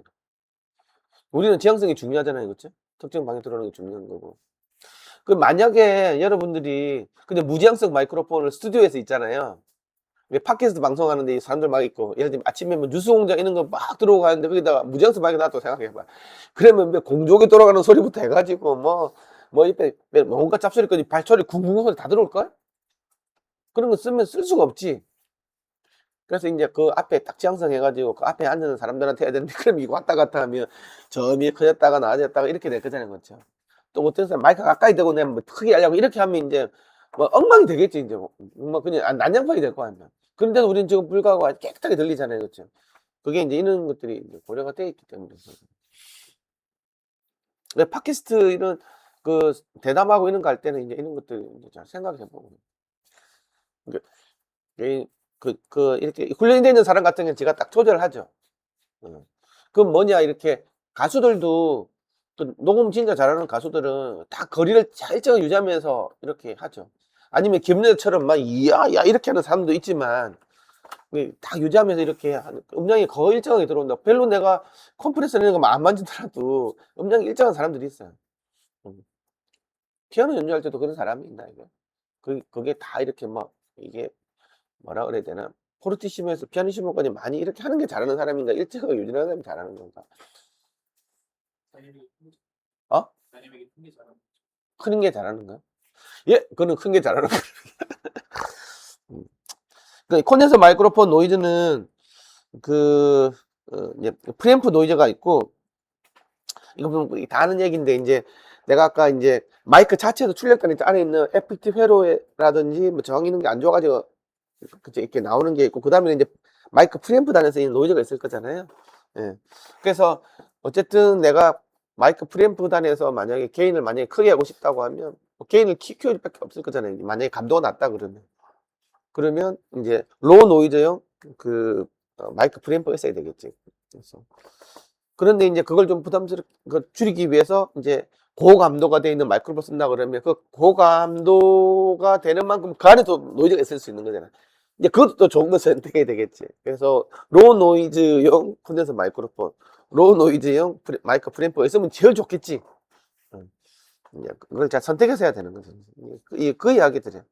우리는 지향성이 중요하잖아요. 그렇죠? 특정 방에 들어오는 게 중요한 거고. 그 만약에 여러분들이 근데 무지향성 마이크로폰을 스튜디오에서 있잖아요. 팟캐스트 방송하는데 사람들 막 있고, 예를 들면 아침에 뭐 뉴스공장 이런 거 막 들어오고 하는데 거기다가 무지향성 마이크 놔뒀다고 생각해봐. 그러면 뭐 공족에 돌아가는 소리부터 해가지고 뭐 옆에 온갖 잡소리까지 발소리 쿵쿵 소리 다 들어올걸? 그런 거 쓰면 쓸 수가 없지. 그래서 이제 그 앞에 딱 지향성 해가지고 그 앞에 앉는 사람들한테 해야 되는데 그럼 이거 왔다 갔다 하면 저 위에 커졌다가 낮아졌다가 이렇게 될 거잖아요. 그렇죠? 또 어떤 사람 마이크 가까이 대고 내면 뭐 크게 하려고 이렇게 하면 이제 뭐 엉망이 되겠지. 이제 뭐 그냥 난장판이 될 거 아니야. 그런데도 우리는 지금 불가하고 아주 깨끗하게 들리잖아요. 그렇죠? 그게 이제 이런 것들이 이제 고려가 되어 있기 때문에. 근데 팟캐스트 이런 그 대담하고 이런 거 할 때는 이제 이런 것들 이제 잘 생각해 보고. 그, 이렇게 훈련되어 있는 사람 같은 경우는 제가 딱 조절하죠. 그럼 뭐냐, 이렇게 가수들도 그 녹음 진짜 잘하는 가수들은 다 거리를 잘 일정하게 유지하면서 이렇게 하죠. 아니면 김연아처럼 막 이야 야 이렇게 하는 사람도 있지만 다 유지하면서 이렇게 음량이 거의 일정하게 들어온다. 별로 내가 컴프레서 이런 거 안 만지더라도 음량이 일정한 사람들이 있어요. 음. 피아노 연주할 때도 그런 사람이 있나 이거. 그게 다 이렇게 막 이게 뭐라 그래야 되나? 포르티시모에서 피아니시모까지 많이 이렇게 하는 게 잘하는 사람인가? 일정하게 유지하는 사람이 잘하는 건가? 어? 크는 게 잘하는 거야? 예, 그거는 큰 게 잘하는 거야. 그 콘덴서 마이크로폰 노이즈는 그 이제 프리앰프 노이즈가 있고, 이거 보면 다 아는 얘기인데, 이제 내가 아까 이제 마이크 자체에서 출력되는 안에 있는 FT 회로라든지 뭐 저항 이런 게 안 좋아가지고 그쵸 이렇게 나오는 게 있고, 그 다음에 이제 마이크 프리앰프 단에서 이 노이즈가 있을 거잖아요. 예. 그래서 어쨌든 내가 마이크 프리앰프 단에서 만약에 게인을 만약에 크게 하고 싶다고 하면 뭐 게인을 키울 밖에 없을 거잖아요. 만약에 감도가 낮다 그러면 이제 로우 노이즈용 그 마이크 프리앰프가 있어야 되겠지. 그래서 그런데 이제 그걸 좀 부담스럽게 줄이기 위해서 이제 고감도가 되어 있는 마이크로폰 쓴다 그러면 그 고감도가 되는 만큼 그 안에도 노이즈가 있을 수 있는 거잖아. 이제 그것도 또 좋은 거 선택해야 되겠지. 그래서 로우 노이즈용 콘덴서 마이크로폰, 로우 노이즈용 마이크 프리앰프가 있으면 제일 좋겠지. 이제 그걸 잘 선택해서 해야 되는 거죠. 그 이야기들이야.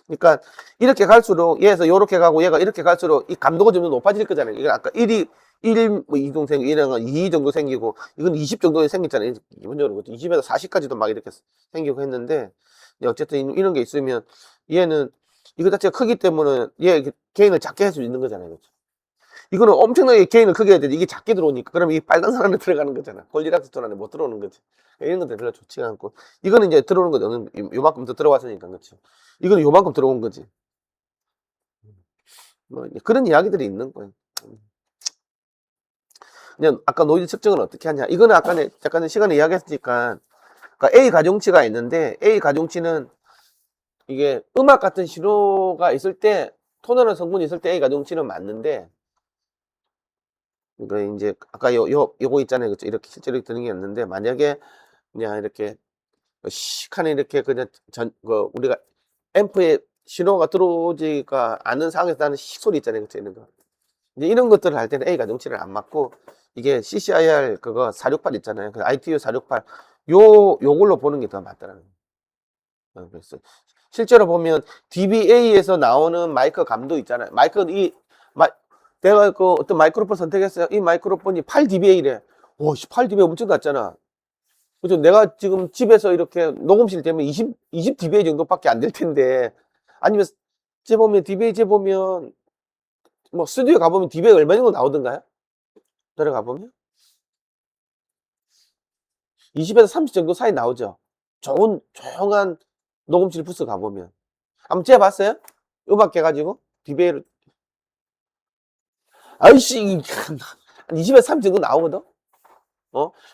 그러니까 이렇게 갈수록 얘에서 요렇게 가고 얘가 이렇게 갈수록 이 감도가 좀 더 높아질 거잖아요. 이거 아까 1뭐 이동 생기고 이런 2 정도 생기고 이건 20 정도 생겼잖아요. 기본적으로 20에서 40까지도 막 이렇게 생기고 했는데, 어쨌든 이런 게 있으면 얘는 이거 자체가 크기 때문에 얘 게인을 작게 할 수 있는 거잖아요. 그렇죠? 이거는 엄청나게 게인을 크게 해야 되는데 이게 작게 들어오니까 그러면 이 빨간 선 안에 들어가는 거잖아. 골디락스 톤 안에 못 들어오는 거지. 이런 것들 별로 좋지가 않고, 이거는 이제 들어오는 거죠. 요만큼 더 들어왔으니까. 그렇지. 이거는 요만큼 들어온 거지. 뭐 그런 이야기들이 있는 거예요. 그냥 아까 노이즈 측정을 어떻게 하냐. 이거는 아까 잠깐 시간에 이야기했으니까, 그러니까 A 가중치가 있는데 A 가중치는 이게 음악 같은 신호가 있을 때, 톤하는 성분이 있을 때 A 가중치는 맞는데, 그러니까 이제 아까 요거 있잖아요. 그렇죠? 이렇게 실제로 드는 게 있는데, 만약에 그냥 이렇게 시간에 이렇게 그냥 우리가 앰프에 신호가 들어오지가 않는 상황에서 나는 소리 있잖아요. 그렇죠? 이런 거. 이제 이런 것들을 할 때는 A 가중치를 안 맞고, 이게 CCIR 그거 468 있잖아요. 그 ITU 468 요걸로 보는 게 더 맞더라고요. 그래서 실제로 보면 DBA에서 나오는 마이크 감도 있잖아요. 내가 그 어떤 마이크로폰 선택했어요. 이 마이크로폰이 8dBA래. 오, 8dBA 엄청 낮잖아. 그죠? 내가 지금 집에서 이렇게 녹음실 되면 20dBA 정도밖에 안 될 텐데, 아니면 재보면 뭐 스튜디오 가보면 DBA 얼마 정도 나오던가요? 들어가 보면 20에서 30 정도 사이 나오죠. 좋은 조용한 녹음실 부스 가보면. 한번 재봤어요? 음악 해가지고 DBA를. 아이씨, 한 20에서 30 정도 나오거든.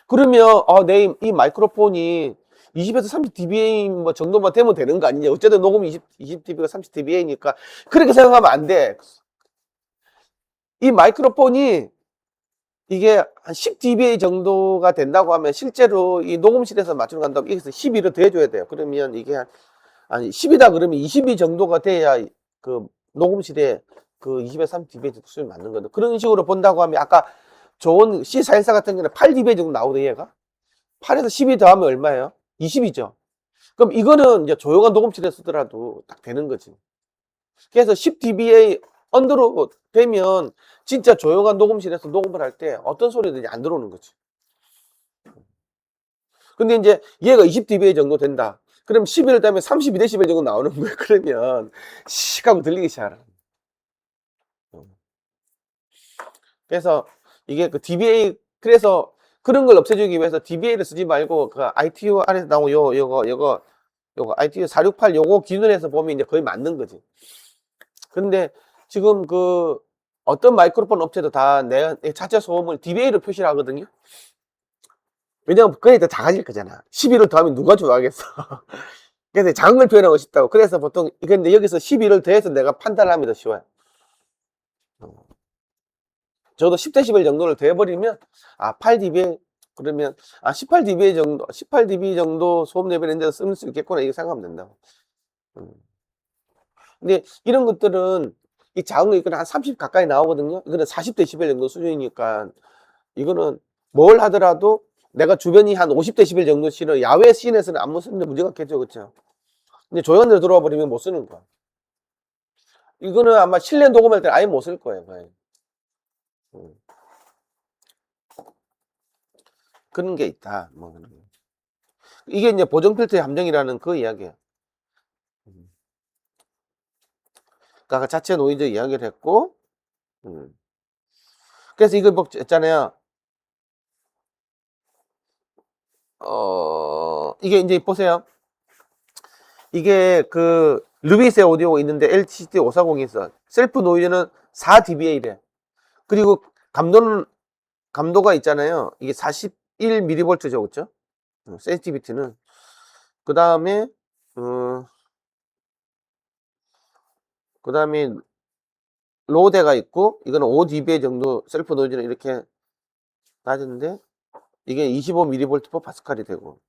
그러면 내 이 마이크로폰이 20에서 30dBA 뭐 정도만 되면 되는 거 아니냐. 어쨌든 녹음이 20dB가 30dBA니까 그렇게 생각하면 안 돼. 이 마이크로폰이 이게 한 10dBA 정도가 된다고 하면 실제로 이 녹음실에서 맞추러 간다면 여기서 12를 더해줘야 돼요. 그러면 이게 아니 10이다 그러면 22 정도가 돼야 그 녹음실에 그 20에서 30dBA 수준이 맞는 거든. 그런 식으로 본다고 하면 아까 좋은 C414 같은 경우는 8dBA 정도 나오던 얘가 8에서 12 더하면 얼마예요? 20이죠. 그럼 이거는 이제 조용한 녹음실에 쓰더라도 딱 되는 거지. 그래서 10dBA 언더로 되면 진짜 조용한 녹음실에서 녹음을 할 때 어떤 소리들이 안 들어오는 거지. 근데 이제 얘가 20dBA 정도 된다. 그럼 11을 따면 32dB 정도 나오는 거야. 그러면 씩 하고 들리기 시작하는 거야. 그래서 이게 그 DBA, 그래서 그런 걸 없애주기 위해서 DBA를 쓰지 말고 그 ITU 안에서 나온 요거 ITU 468 요거 기준에서 보면 이제 거의 맞는 거지. 근데 지금 그 어떤 마이크로폰 업체도 다 내 자체 소음을 dBA로 표시를 하거든요. 왜냐면 그게 더 작아질 거잖아. 11을 더하면 누가 좋아하겠어. 그래서 작은 걸 표현하고 싶다고. 그래서 보통, 근데 여기서 11을 더해서 내가 판단을 하면 더 쉬워요. 저도 10dB 정도를 더해버리면, 8dB, 그러면, 18dB 정도, 18dB 정도 소음 레벨인데 쓸 수 있겠구나. 이렇게 생각하면 된다고. 음. 근데 이런 것들은, 이 작은 거 이거는 한 30 가까이 나오거든요. 이거는 40dB 정도 수준이니까, 이거는 뭘 하더라도 내가 주변이 한 50dB 정도 실은 야외 씬에서는 안 쓰는데 문제가 없겠죠. 그쵸? 근데 조연으로 들어와 버리면 못 쓰는 거야. 이거는 아마 실내 녹음할 때 아예 못 쓸 거예요. 거의. 그런 게 있다. 뭐 그런 거. 이게 이제 보정 필터의 함정이라는 그 이야기예요. 그러니까 자체 노이즈 이야기를 했고, 그래서 이거 뭐 있잖아요. 이게 이제 보세요. 이게 그 루비스의 오디오가 있는데 LCT540이 있어. 셀프 노이즈는 4dBA래. 그리고 감도가 있잖아요. 이게 41mV죠, 그렇죠? 센시티비티는. 그 다음에 로데가 있고, 이거는 5dBA 정도 셀프 노이즈는 이렇게 낮은데, 이게 25mV/파스칼이 되고,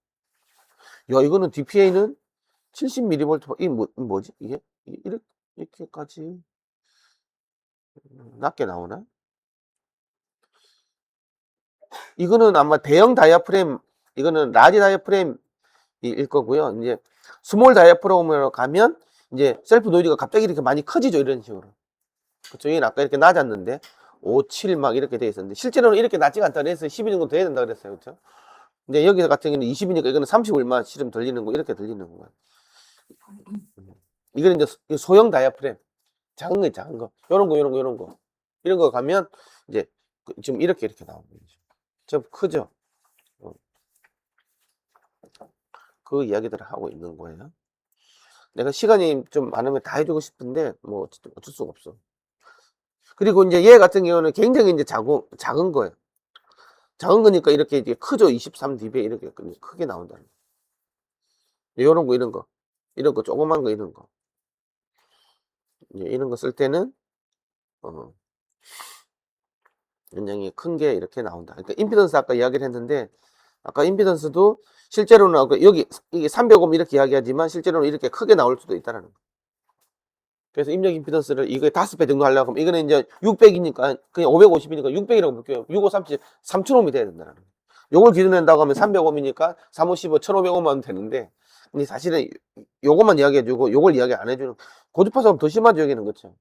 야, 이거는 DPA는 70mV, 이 뭐지? 이게 이렇게까지 낮게 나오나? 이거는 아마 대형 다이아프램, 이거는 라지 다이아프램일 거고요. 이제 스몰 다이아프램으로 가면 이제 셀프 노이즈가 갑자기 이렇게 많이 커지죠. 이런 식으로. 그쵸? 얘는 아까 이렇게 낮았는데 5, 7 막 이렇게 돼 있었는데 실제로는 이렇게 낮지가 않다 그래서 12 정도 돼야 된다 그랬어요. 그렇죠? 근데 여기서 같은 경우는 20이니까 이거는 30 얼마 실험 들리는 거 이렇게 들리는 거예요. 이거는 이제 소형 다이아프램 작은 거 작은 거 요런 거 이런 거 가면 이제 지금 이렇게 나오는 거죠. 좀 크죠? 어. 그 이야기들을 하고 있는 거예요. 내가 시간이 좀 많으면 다 해주고 싶은데 뭐 어쩔 수가 없어. 그리고 이제 얘 같은 경우는 굉장히 이제 작은 거예요. 작은 거니까 이렇게 이제 크죠. 23dB 이렇게 크게 나온다는 거. 요런 거 이런 거 조그만 거 이런 거 이런 거 쓸 때는 굉장히 큰 게 이렇게 나온다. 그러니까 임피던스 아까 이야기를 했는데 아까 임피던스도 실제로는 여기 이게 300옴 이렇게 이야기하지만 실제로는 이렇게 크게 나올 수도 있다는 거. 그래서 입력 임피던스를 이거 5배 정도 하려고 하면 이거는 이제 600이니까 그냥 550이니까 600이라고 볼게요. 6530 3000옴이 돼야 된다는 거. 요걸 기준으로 한다고 하면 300옴이니까 355 1500옴 하면 되는데 근데 사실은 요것만 이야기해주고 요걸 이야기 안 해주는 고주파수하면 더 심하죠 여기는. 그렇죠?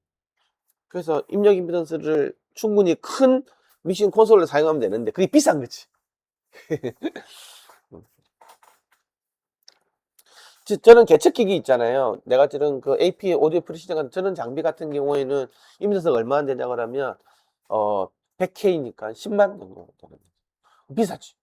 그래서 입력 임피던스를 충분히 큰 미션 콘솔을 사용하면 되는데 그게 비싼 거지. 저는 계측기기 있잖아요. 내가 들은 그 AP 오디오 프리시전 같은 저런 장비 같은 경우에는 임피던스가 얼마나 되냐고 하면 100K니까 10만 정도 되는 거죠. 비싸지.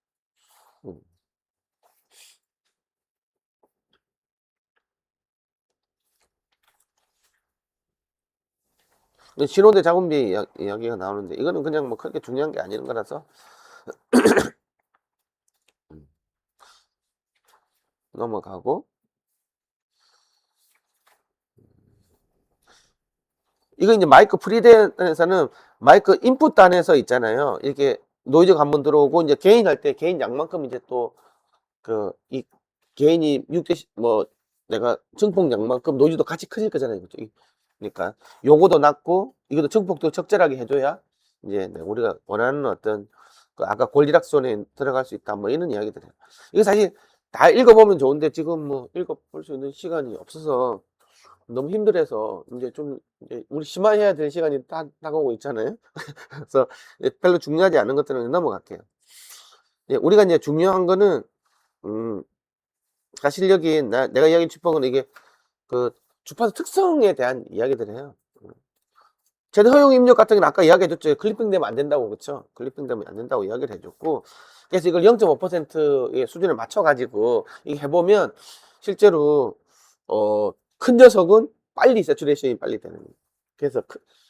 신호대 작업비 이야기가 나오는데 이거는 그냥 뭐 그렇게 중요한 게 아닌 거라서 넘어가고 이거 이제 마이크 프리단에서는 마이크 인풋 단에서 있잖아요. 이렇게 노이즈가 한번 들어오고 이제 게인 할 때 게인 양만큼 이제 또 이 게인이 6대 뭐 내가 증폭 양만큼 노이즈도 같이 커질 거잖아요. 그죠? 그러니까 요거도 낮고 이것도 증폭도 적절하게 해줘야 이제 우리가 원하는 어떤 그 아까 골디락존에 들어갈 수 있다 뭐 이런 이야기들이에요. 이거 사실 다 읽어보면 좋은데 지금 뭐 읽어볼 수 있는 시간이 없어서 너무 힘들어서 이제 좀 이제 우리 심화해야 될 시간이 다가오고 있잖아요. 그래서 별로 중요하지 않은 것들은 넘어갈게요. 우리가 이제 중요한 거는 사실 여기 내가 이야기한 주법은 이게 그 주파수 특성에 대한 이야기들을 해요. 제도 허용 입력 같은 경우는 아까 이야기해줬죠. 클리핑 되면 안 된다고. 그렇죠? 클리핑 되면 안 된다고 이야기를 해줬고 그래서 이걸 0.5%의 수준에 맞춰가지고 이게 해보면 실제로 큰 녀석은 빨리 세츄레이션이 빨리 되는 거예요. 그래서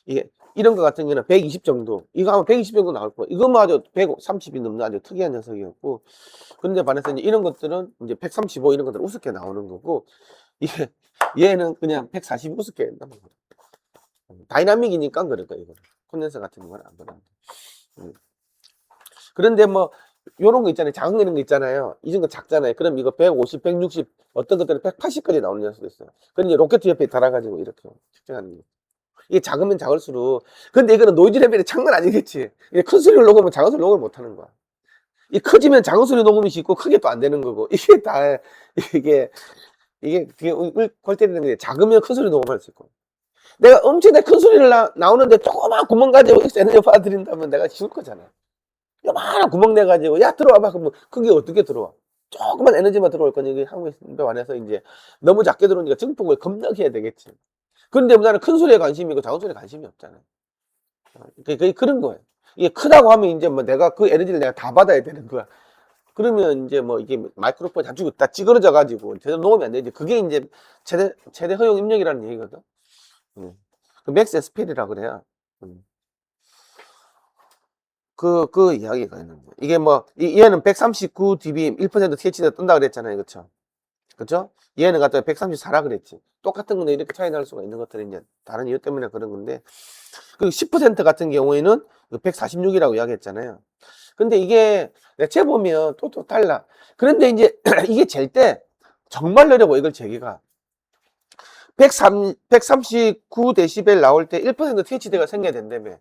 이게 이런 거 같은 경우는 120 정도. 이거 하면 120 정도 나올 거야. 이것마저 130이 넘는 아주 특이한 녀석이었고. 그런데 반해서 이제 이런 것들은 이제 135 이런 것들은 우습게 나오는 거고, 이게, 얘는 그냥 140 우습게 나오는 거야. 다이나믹이니까 그럴 거야, 이거는. 콘덴서 같은 경우는 안 그런데. 그런데 뭐, 요런 거 있잖아요. 작은 이런 거 있잖아요. 이 정도 작잖아요. 그럼 이거 150, 160, 어떤 것들은 180까지 나오는 녀석도 있어요. 그럼 이제 로켓 옆에 달아가지고 이렇게 측정하는 거예요. 이게 작으면 작을수록. 근데 이거는 노이즈 레벨이 장난 아니겠지. 이게 큰 소리를 녹으면 작은 소리 녹음을 못 하는 거야. 이 커지면 작은 소리 녹음이 쉽고 크게 또 안 되는 거고. 이게 다, 이게 되게 골 때리는 게 작으면 큰 소리 녹음할 수 있고. 내가 엄청나게 큰 소리를 나오는데 조그만 구멍 가지고 에너지 받아들인다면 내가 죽을 거잖아. 요만한 구멍 내가지고, 야, 들어와봐. 그러면 그게 어떻게 들어와? 조그만 에너지만 들어올 거니, 이게 한국에 안에서 이제 너무 작게 들어오니까 증폭을 겁나게 해야 되겠지. 그런데 나는 큰 소리에 관심이 있고 작은 소리에 관심이 없잖아요. 그게 그런 거예요. 이게 크다고 하면 이제 뭐 내가 그 에너지를 내가 다 받아야 되는 거야. 그러면 이제 뭐 이게 마이크로폰이 다 찌그러져 가지고 제대로 녹음이 안 되지. 그게 이제 최대 허용 입력이라는 얘기거든. 그 맥스 SPL이라 그래요. 그 이야기가 있는데. 이게 뭐, 얘는 139 dB 1% TH가 뜬다 그랬잖아요. 그쵸? 그쵸? 얘는 갖다 134라 그랬지. 똑같은 건데 이렇게 차이 날 수가 있는 것들이 이제 다른 이유 때문에 그런 건데. 그 10% 같은 경우에는 146이라고 이야기했잖아요. 근데 이게 내가 재보면 또 달라. 그런데 이제 이게 잴 때 정말 느려고 이걸 재기가. 139dB 나올 때 1% THD가 생겨야 된다며.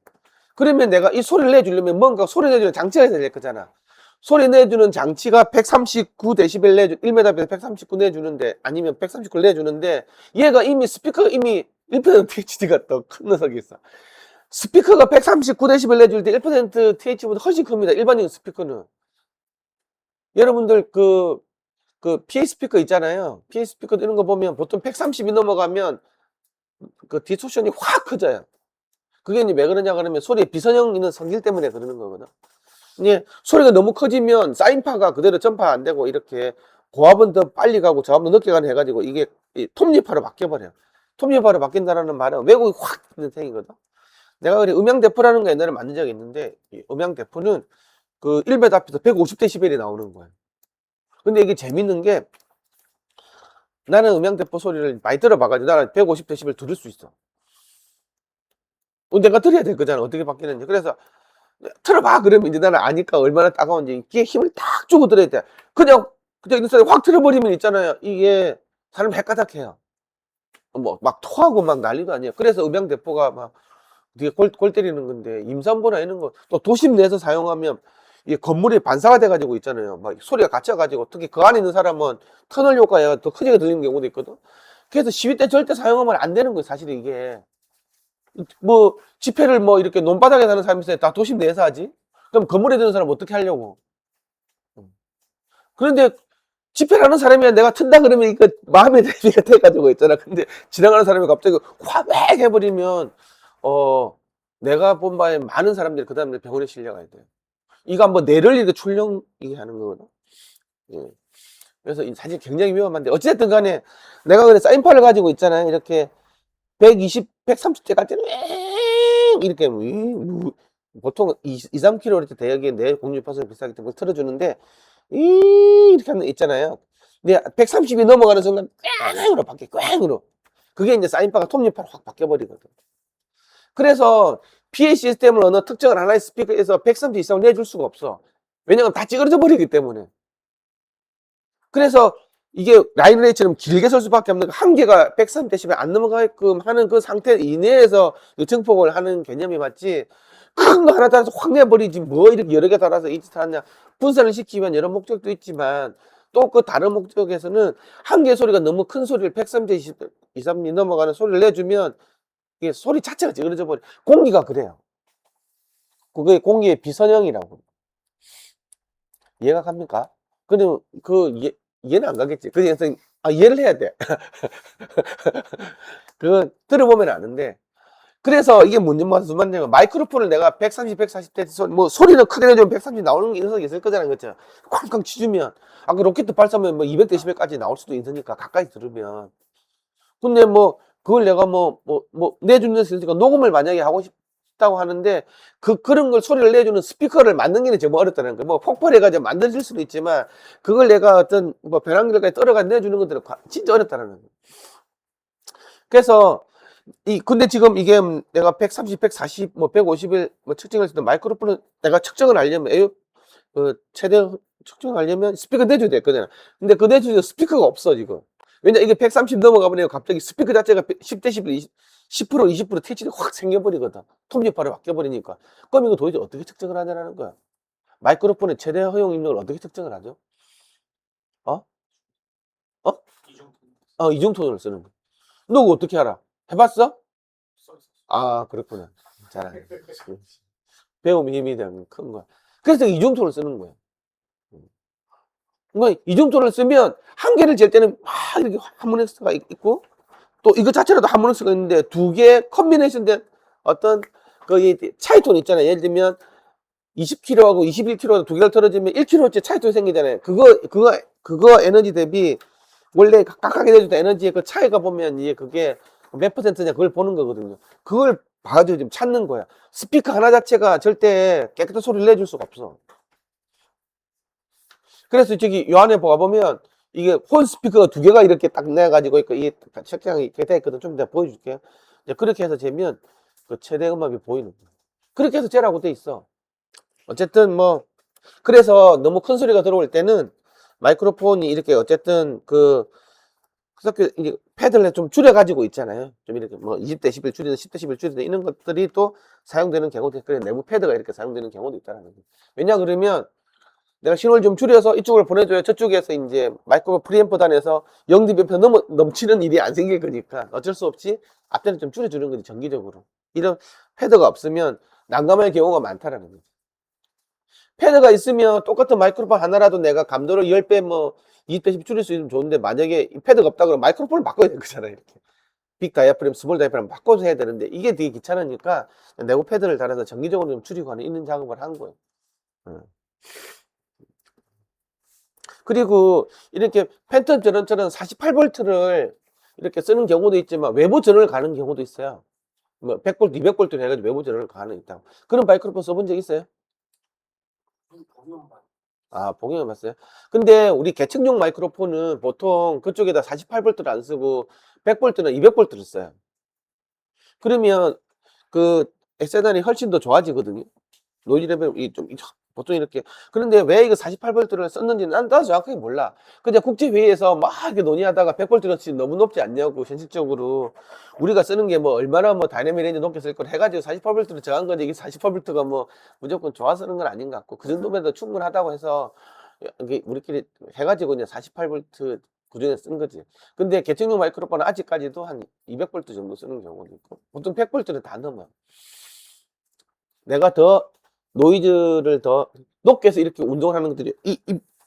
그러면 내가 이 소리를 내주려면 뭔가 소리 내주는 장치가 있어야 될 거잖아. 소리 내주는 장치가 139dB 1m에서 139 내주는데, 아니면 139 내주는데, 얘가 이미 스피커가 이미 1% THD가 더 큰 녀석이 있어. 스피커가 139dB 내줄 때 1% TH보다 훨씬 큽니다. 일반적인 스피커는. 여러분들 PA 스피커 있잖아요. PA 스피커 이런 거 보면 보통 130이 넘어가면 그 디스토션이 확 커져요. 그게 이제 왜 그러냐 그러면 소리에 비선형 있는 성질 때문에 그러는 거거든. 이제 소리가 너무 커지면 사인파가 그대로 전파 안 되고 이렇게 고압은 더 빨리 가고 저압은 늦게 가는 해가지고 이게 톱니파로 바뀌어버려요. 톱니파로 바뀐다는 말은 왜곡이 확 되는 생이거든. 내가 그래 음향 대포라는 거 옛날에 만든 적이 있는데, 이 음향 대포는 그 1m 앞에서 150dB이 나오는 거예요. 근데 이게 재밌는 게, 나는 음향 대포 소리를 많이 들어봐가지고 나는 150dB 들을 수 있어. 내가 들어야 될 거잖아. 어떻게 바뀌는지. 그래서 틀어봐. 그러면 이제 나는 아니까 얼마나 따가운지. 귀에 힘을 딱 주고 들어야 돼. 그냥 인스타에 확 틀어버리면 있잖아요. 이게 사람 헷가닥해요. 뭐 막 토하고 막 난리도 아니에요. 그래서 음향 대포가 막 되게 골 때리는 건데, 임산부나 이런 거 또 도심 내에서 사용하면 이 건물이 반사가 돼가지고 있잖아요. 막 소리가 갇혀가지고, 특히 그 안에 있는 사람은 터널 효과가 더 크게 들리는 경우도 있거든. 그래서 시위 때 절대 사용하면 안 되는 거예요. 사실 이게. 뭐 집회를 뭐 이렇게 논바닥에 사는 사람이 있어요. 다 도심 내에서 하지. 그럼 건물에 드는 사람 어떻게 하려고? 그런데 집회를 하는 사람이 내가 튼다 그러면 이거 마음의 대비가 돼가지고 있잖아. 근데 지나가는 사람이 갑자기 화백 해버리면 내가 본 바에 많은 사람들이 그 다음에 병원에 실려가야 돼요. 이거 한번 뇌를 이렇게 출렁이게 하는 거거든. 예. 그래서 사실 굉장히 위험한데, 어찌됐든 간에 내가 그래 사인파를 가지고 있잖아요. 이렇게 120, 130대 갈 때는 이렇게 보통 3km 이렇게 대역에 내 공유 파선이 비싸기 때문에 틀어주는데 이렇게 하는 거 있잖아요. 근데 130이 넘어가는 순간 꽝으로 바뀌어. 꽝으로. 그게 이제 사인파가 톱니파로 확 바뀌어버리거든. 그래서 PA 시스템을 어느 특정한 하나의 스피커에서 130 이상을 내줄 수가 없어. 왜냐면 다 찌그러져 버리기 때문에. 그래서 이게 라인 레이처럼 길게 설 수밖에 없는 게, 한계가 130dB 안 넘어가게끔 하는 그 상태 이내에서 증폭을 하는 개념이 맞지, 큰 거 하나 달아서 확 내버리지 뭐 이렇게 여러 개 달아서 이 짓을 하냐. 분산을 시키면 여러 목적도 있지만, 또 그 다른 목적에서는 한계 소리가 너무 큰 소리를 130dB 이상이 넘어가는 소리를 내주면 이게 소리 자체가 찌그러져 버려. 공기가 그래요. 그게 공기의 비선형이라고. 이해가 갑니까? 그럼 이해는 안 가겠지. 그래서 이해를 해야 돼. 그거 들어보면 아는데. 그래서 이게 무슨 말이냐면, 마이크로폰을 내가 130, 140대 뭐 소리는 크게 내주면 130 나오는 녀석이 있을 거잖아요. 그렇죠? 쾅쾅 치주면 아까 로켓 발사하면 뭐 200dB까지 나올 수도 있으니까, 가까이 들으면. 근데 뭐 그걸 내가 뭐 내주는 녀석이 있으니까, 녹음을 만약에 하고 쉽다고 하는데 그런 걸 소리를 내주는 스피커를 만드는 게 정말 어렵다는 거예요. 뭐 폭발해가지고 만들어질 수도 있지만 그걸 내가 어떤 뭐 벼랑길까지 떨어가 내주는 것들은 진짜 어렵다는 거예요. 그래서 근데 지금 이게 내가 130, 140, 뭐 150일 뭐 측정을 했을 때 마이크로폰은 내가 측정을 하려면 최대 측정을 하려면 스피커 내줘야 됐거든. 근데 그 내주는 스피커가 없어 지금. 왜냐 이게 130 넘어가 버리면 갑자기 스피커 자체가 10dB, 10%, 20% 퇴질이 확 생겨버리거든. 톱니바로 바뀌어버리니까. 그럼 이거 도대체 어떻게 측정을 하냐는 거야. 마이크로폰의 최대 허용 입력을 어떻게 측정을 하죠? 어? 어? 이중톤을 쓰는 거. 너 그거 어떻게 알아? 해봤어? 아, 그렇구나. 잘하네. 배움의 힘이 되는 큰 거야. 그래서 이중톤을 쓰는 거야. 그러니까 이중톤을 쓰면 한 개를 잴 때는 막 이렇게 하모닉스가 있고 또 이거 자체로도 하모닉스가 있는데 두 개 컨비네이션 된 어떤 그 차이톤 있잖아요. 예를 들면 20kH하고 21kH하고 두 개를 틀어지면 1kH짜리 차이톤이 생기잖아요. 그거 에너지 대비 원래 각각에 내주던 에너지의 그 차이가 보면 이게 그게 몇 퍼센트냐 그걸 보는 거거든요. 그걸 봐가지고 지금 찾는 거야. 스피커 하나 자체가 절대 깨끗한 소리를 내줄 수가 없어. 그래서 저기 요 안에 보면 이게 혼 스피커가 두 개가 이렇게 딱 내가지고 있고 이 책장이 이렇게 돼 있거든. 좀 이따 보여줄게요. 이제 그렇게 해서 재면 그 최대 음압이 보이는 거야. 그렇게 해서 재라고 돼 있어. 어쨌든 뭐 그래서 너무 큰 소리가 들어올 때는 마이크로폰이 이렇게 어쨌든 그렇게 이제 패드를 좀 줄여가지고 있잖아요. 좀 이렇게 뭐 20dB 줄이든 10dB 줄이든 이런 것들이 또 사용되는 경우도 있고, 내부 패드가 이렇게 사용되는 경우도 있다는 거죠. 왜냐 그러면 내가 신호를 좀 줄여서 이쪽으로 보내줘야 저쪽에서 이제 마이크로폰 프리앰프 단에서 0dB 넘치는 일이 안 생길 거니까 어쩔 수 없이 앞에는 좀 줄여주는 거지, 정기적으로. 이런 패드가 없으면 난감할 경우가 많다라는 거죠. 패드가 있으면 똑같은 마이크로폰 하나라도 내가 감도를 10배 뭐 20배씩 줄일 수 있으면 좋은데 만약에 이 패드가 없다 그러면 마이크로폰을 바꿔야 되는 거잖아요. 이렇게 빅 다이아프램, 스몰 다이아프램 바꿔서 해야 되는데 이게 되게 귀찮으니까 내부 패드를 달아서 정기적으로 좀 줄이고 하는 있는 작업을 한 거예요. 그리고 이렇게 팬텀 전원처럼 48V를 이렇게 쓰는 경우도 있지만 외부 전원을 가는 경우도 있어요. 뭐 100V, 200V 해가지고 외부 전원을 가는 있다고. 그런 마이크로폰 써본 적 있어요? 아, 복용해 봤어요? 근데 우리 계층용 마이크로폰은 보통 그쪽에다 48V를 안 쓰고 100V나 200V를 써요. 그러면 그 S단이 훨씬 더 좋아지거든요. 노이즈 레벨이 좀 보통 이렇게. 그런데 왜 이거 48V를 썼는지는 나도 정확하게 몰라. 그냥 국제회의에서 막 이렇게 논의하다가 100V 너무 높지 않냐고, 현실적으로. 우리가 쓰는 게 뭐 얼마나 뭐 다이내믹 레인지 높게 쓸 걸 해가지고 48V를 정한 건데 이게 48V가 뭐 무조건 좋아서 그런 건 아닌 것 같고, 그 정도면 더 충분하다고 해서 이게 우리끼리 해가지고 그냥 48V 구조에 쓴 거지. 근데 계층용 마이크로폰은 아직까지도 한 200V 정도 쓰는 경우도 있고, 보통 100V는 다 넘어요. 내가 더 노이즈를 더 높게 해서 이렇게 운동을 하는 것들이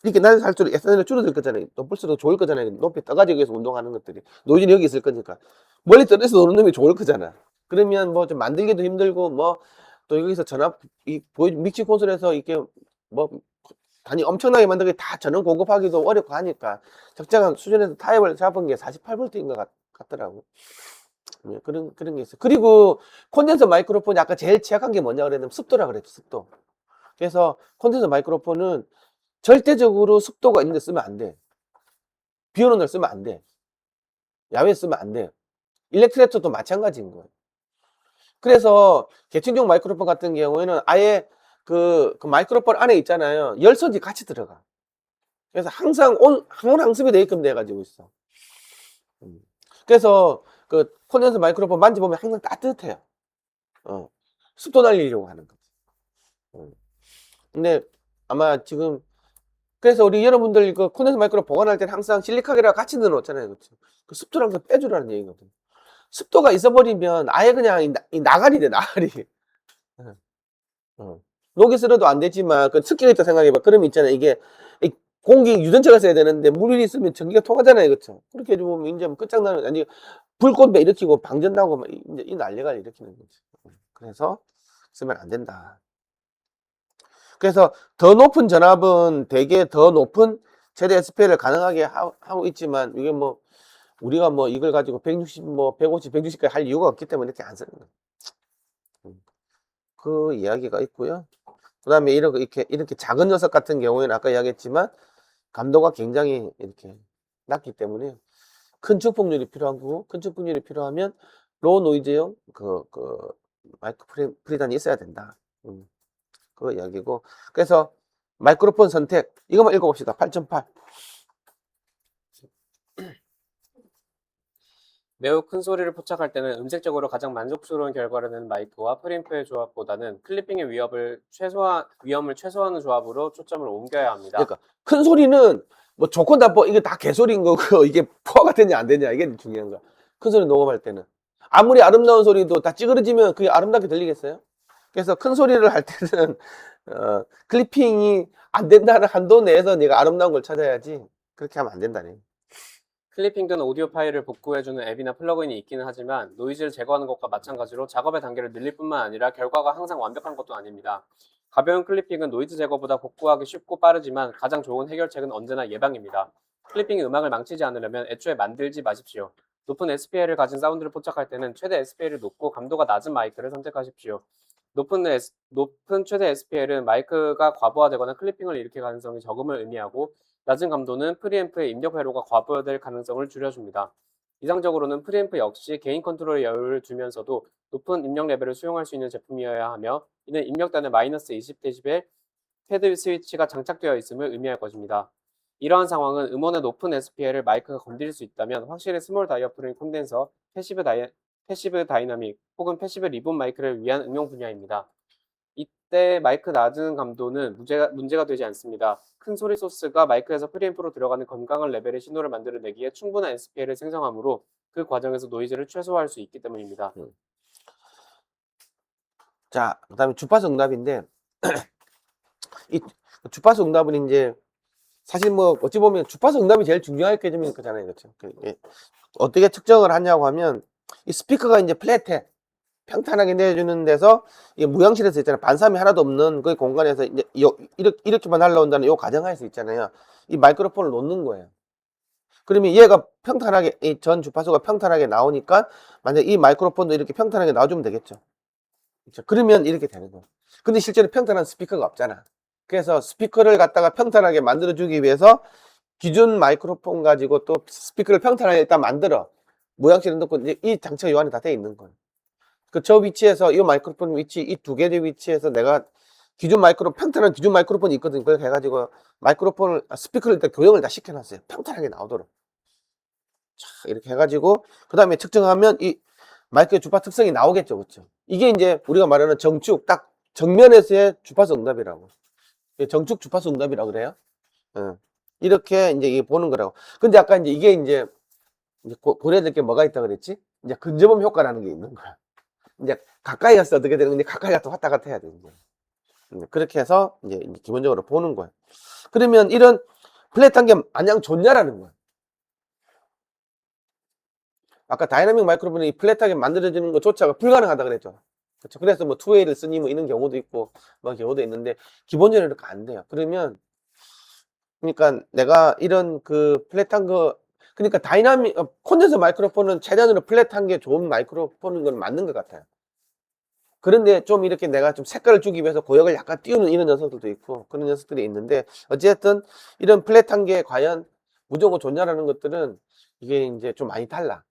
이렇게 낮은 살수록 SNL을 줄어들 거잖아요. 높을수록 좋을 거잖아요. 높이 떠가지고 해서 운동하는 것들이 노이즈는 여기 있을 거니까 멀리 떨어져서 노는 놈이 좋을 거잖아. 그러면 뭐 좀 만들기도 힘들고 뭐 또 여기서 전압 믹싱 콘솔에서 이렇게 뭐 단위 엄청나게 만들기 다 전원 공급하기도 어렵고 하니까 적정한 수준에서 타입을 잡은 게 48V인 것 같더라고. 그런 게 있어요. 그리고 콘덴서 마이크로폰이 아까 제일 취약한 게 뭐냐 그랬냐면 습도라 그랬죠, 습도. 그래서 콘덴서 마이크로폰은 절대적으로 습도가 있는 데 쓰면 안 돼. 비 오는 날 쓰면 안 돼. 야외에 쓰면 안 돼. 일렉트레터도 마찬가지인 거예요. 그래서 계층용 마이크로폰 같은 경우에는 아예 그 마이크로폰 안에 있잖아요. 열선지 같이 들어가. 그래서 항상 항습이 되게끔 돼가지고 있어. 그래서 그 콘덴서 마이크로폰 만져보면 항상 따뜻해요. 습도 날리려고 하는 거지. 근데 아마 지금 그래서 우리 여러분들 그 콘덴서 마이크로 보관할 때는 항상 실리카겔이랑 같이 넣어놓잖아요. 그렇죠? 그 습도랑 좀 빼주라는 얘기거든. 습도가 있어버리면 아예 그냥 이 나가리 돼, 나가리. 녹이 슬어도 안 되지만 그 습기가 있다 생각해봐. 그러면 있잖아요. 이게 이 공기 유전체가 써야 되는데 물이 있으면 전기가 통하잖아요. 그렇죠? 그렇게 해주면 이제 뭐 끝장나는, 아니 불꽃배 일으키고 방전 나고 막 이제 이 난리가 일으키는 거지. 그래서 쓰면 안 된다. 그래서 더 높은 전압은 되게 더 높은 최대 SPL을 가능하게 하고 있지만 이게 뭐 우리가 뭐 이걸 가지고 160, 뭐 150, 160까지 할 이유가 없기 때문에 이렇게 안 쓰는 거예요. 그 이야기가 있고요. 그 다음에 이렇게 작은 녀석 같은 경우에는 아까 이야기했지만 감도가 굉장히 이렇게 낮기 때문에 큰 축풍률이 필요한 거고, 큰 축풍률이 필요하면 로우 노이즈용 마이크 프리단이 있어야 된다. 그거 이야기고. 그래서 마이크로폰 선택, 이것만 읽어봅시다. 8.8. 매우 큰 소리를 포착할 때는 음색적으로 가장 만족스러운 결과를 내는 마이크와 프리앰프의 조합보다는 클리핑의 위험을 최소화하는 조합으로 초점을 옮겨야 합니다. 그러니까 큰 소리는 뭐 좋고 나빠 이게 다 개소리인 거고 이게 포화가 되냐 안 되냐 이게 중요한 거야. 큰 소리 녹음할 때는 아무리 아름다운 소리도 다 찌그러지면 그게 아름답게 들리겠어요? 그래서 큰 소리를 할 때는 클리핑이 안 된다는 한도 내에서 네가 아름다운 걸 찾아야지 그렇게 하면 안 된다네. 클리핑 등 오디오 파일을 복구해주는 앱이나 플러그인이 있기는 하지만 노이즈를 제거하는 것과 마찬가지로 작업의 단계를 늘릴 뿐만 아니라 결과가 항상 완벽한 것도 아닙니다. 가벼운 클리핑은 노이즈 제거보다 복구하기 쉽고 빠르지만 가장 좋은 해결책은 언제나 예방입니다. 클리핑이 음악을 망치지 않으려면 애초에 만들지 마십시오. 높은 SPL을 가진 사운드를 포착할 때는 최대 SPL이 높고 감도가 낮은 마이크를 선택하십시오. 높은 최대 SPL은 마이크가 과부하되거나 클리핑을 일으킬 가능성이 적음을 의미하고 낮은 감도는 프리앰프의 입력 회로가 과부하될 가능성을 줄여줍니다. 이상적으로는 프리앰프 역시 개인 컨트롤의 여유를 두면서도 높은 입력 레벨을 수용할 수 있는 제품이어야 하며 이는 입력단에 마이너스 20dB 패드 스위치가 장착되어 있음을 의미할 것입니다. 이러한 상황은 음원의 높은 SPL을 마이크가 건드릴 수 있다면 확실히 스몰 다이어프램 콘덴서, 패시브 다이나믹 혹은 패시브 리본 마이크를 위한 응용 분야입니다. 이때 마이크 낮은 감도는 문제가 되지 않습니다. 큰 소리 소스가 마이크에서 프리앰프로 들어가는 건강한 레벨의 신호를 만들어내기에 충분한 SPL을 생성하므로 그 과정에서 노이즈를 최소화할 수 있기 때문입니다. 자, 그 다음에 주파수 응답인데 이 주파수 응답은 이제 사실 뭐 어찌 보면 주파수 응답이 제일 중요할 개념인 거잖아요. 그렇죠? 어떻게 측정을 하냐고 하면 이 스피커가 이제 플랫해 평탄하게 내주는 데서 이게 무형실에서 있잖아요. 반삼이 하나도 없는 그 공간에서 이제 이렇게만 날라온다는 요 가정할 수 있잖아요. 이 마이크로폰을 놓는 거예요. 그러면 얘가 평탄하게 이 전 주파수가 평탄하게 나오니까 만약 이 마이크로폰도 이렇게 평탄하게 나와주면 되겠죠. 그렇죠? 그러면 이렇게 되는 거예요. 근데 실제로 평탄한 스피커가 없잖아. 그래서 스피커를 갖다가 평탄하게 만들어주기 위해서 기존 마이크로폰 가지고 또 스피커를 평탄하게 일단 만들어 모양실에 넣고 이제 이 장치가 요 안에 다 돼 있는 거예요. 저 위치에서 이 마이크로폰 위치 이 두 개의 위치에서 내가 평탄한 기존 마이크로폰이 있거든요. 그렇게 해가지고 스피커를 일단 교정을 다 시켜놨어요. 평탄하게 나오도록. 자, 이렇게 해가지고 그 다음에 측정하면 이 마이크의 주파 특성이 나오겠죠. 그렇죠? 이게 이제 우리가 말하는 정축 딱 정면에서의 주파수 응답이라고. 정축 주파수 응답이라고 그래요. 이렇게 이제 이게 보는 거라고. 근데 아까 이제 이게 고려해야 될 게 뭐가 있다 그랬지? 이제 근접음 효과라는 게 있는 거야. 이제 가까이 가서 어떻게 되는 건데 가까이 가서 왔다 갔다 해야 되는 거야. 그렇게 해서 이제 기본적으로 보는 거야. 그러면 이런 플랫한 게 마냥 좋냐라는 거야. 아까 다이나믹 마이크로폰이 플랫하게 만들어지는 것조차가 불가능하다 그랬죠. 그렇죠. 그래서 뭐 투웨이를 쓰니 뭐 이런 경우도 있고 뭐 경우도 있는데 기본적으로 이렇게 안 돼요. 그러니까 내가 이런 플랫한 거 그러니까 콘덴서 마이크로폰은 최대한으로 플랫한 게 좋은 마이크로폰인 건 맞는 것 같아요. 그런데 좀 이렇게 내가 좀 색깔을 주기 위해서 고역을 약간 띄우는 이런 녀석들도 있고 그런 녀석들이 있는데 어쨌든 이런 플랫한 게 과연 무조건 좋냐라는 것들은 이게 이제 좀 많이 달라.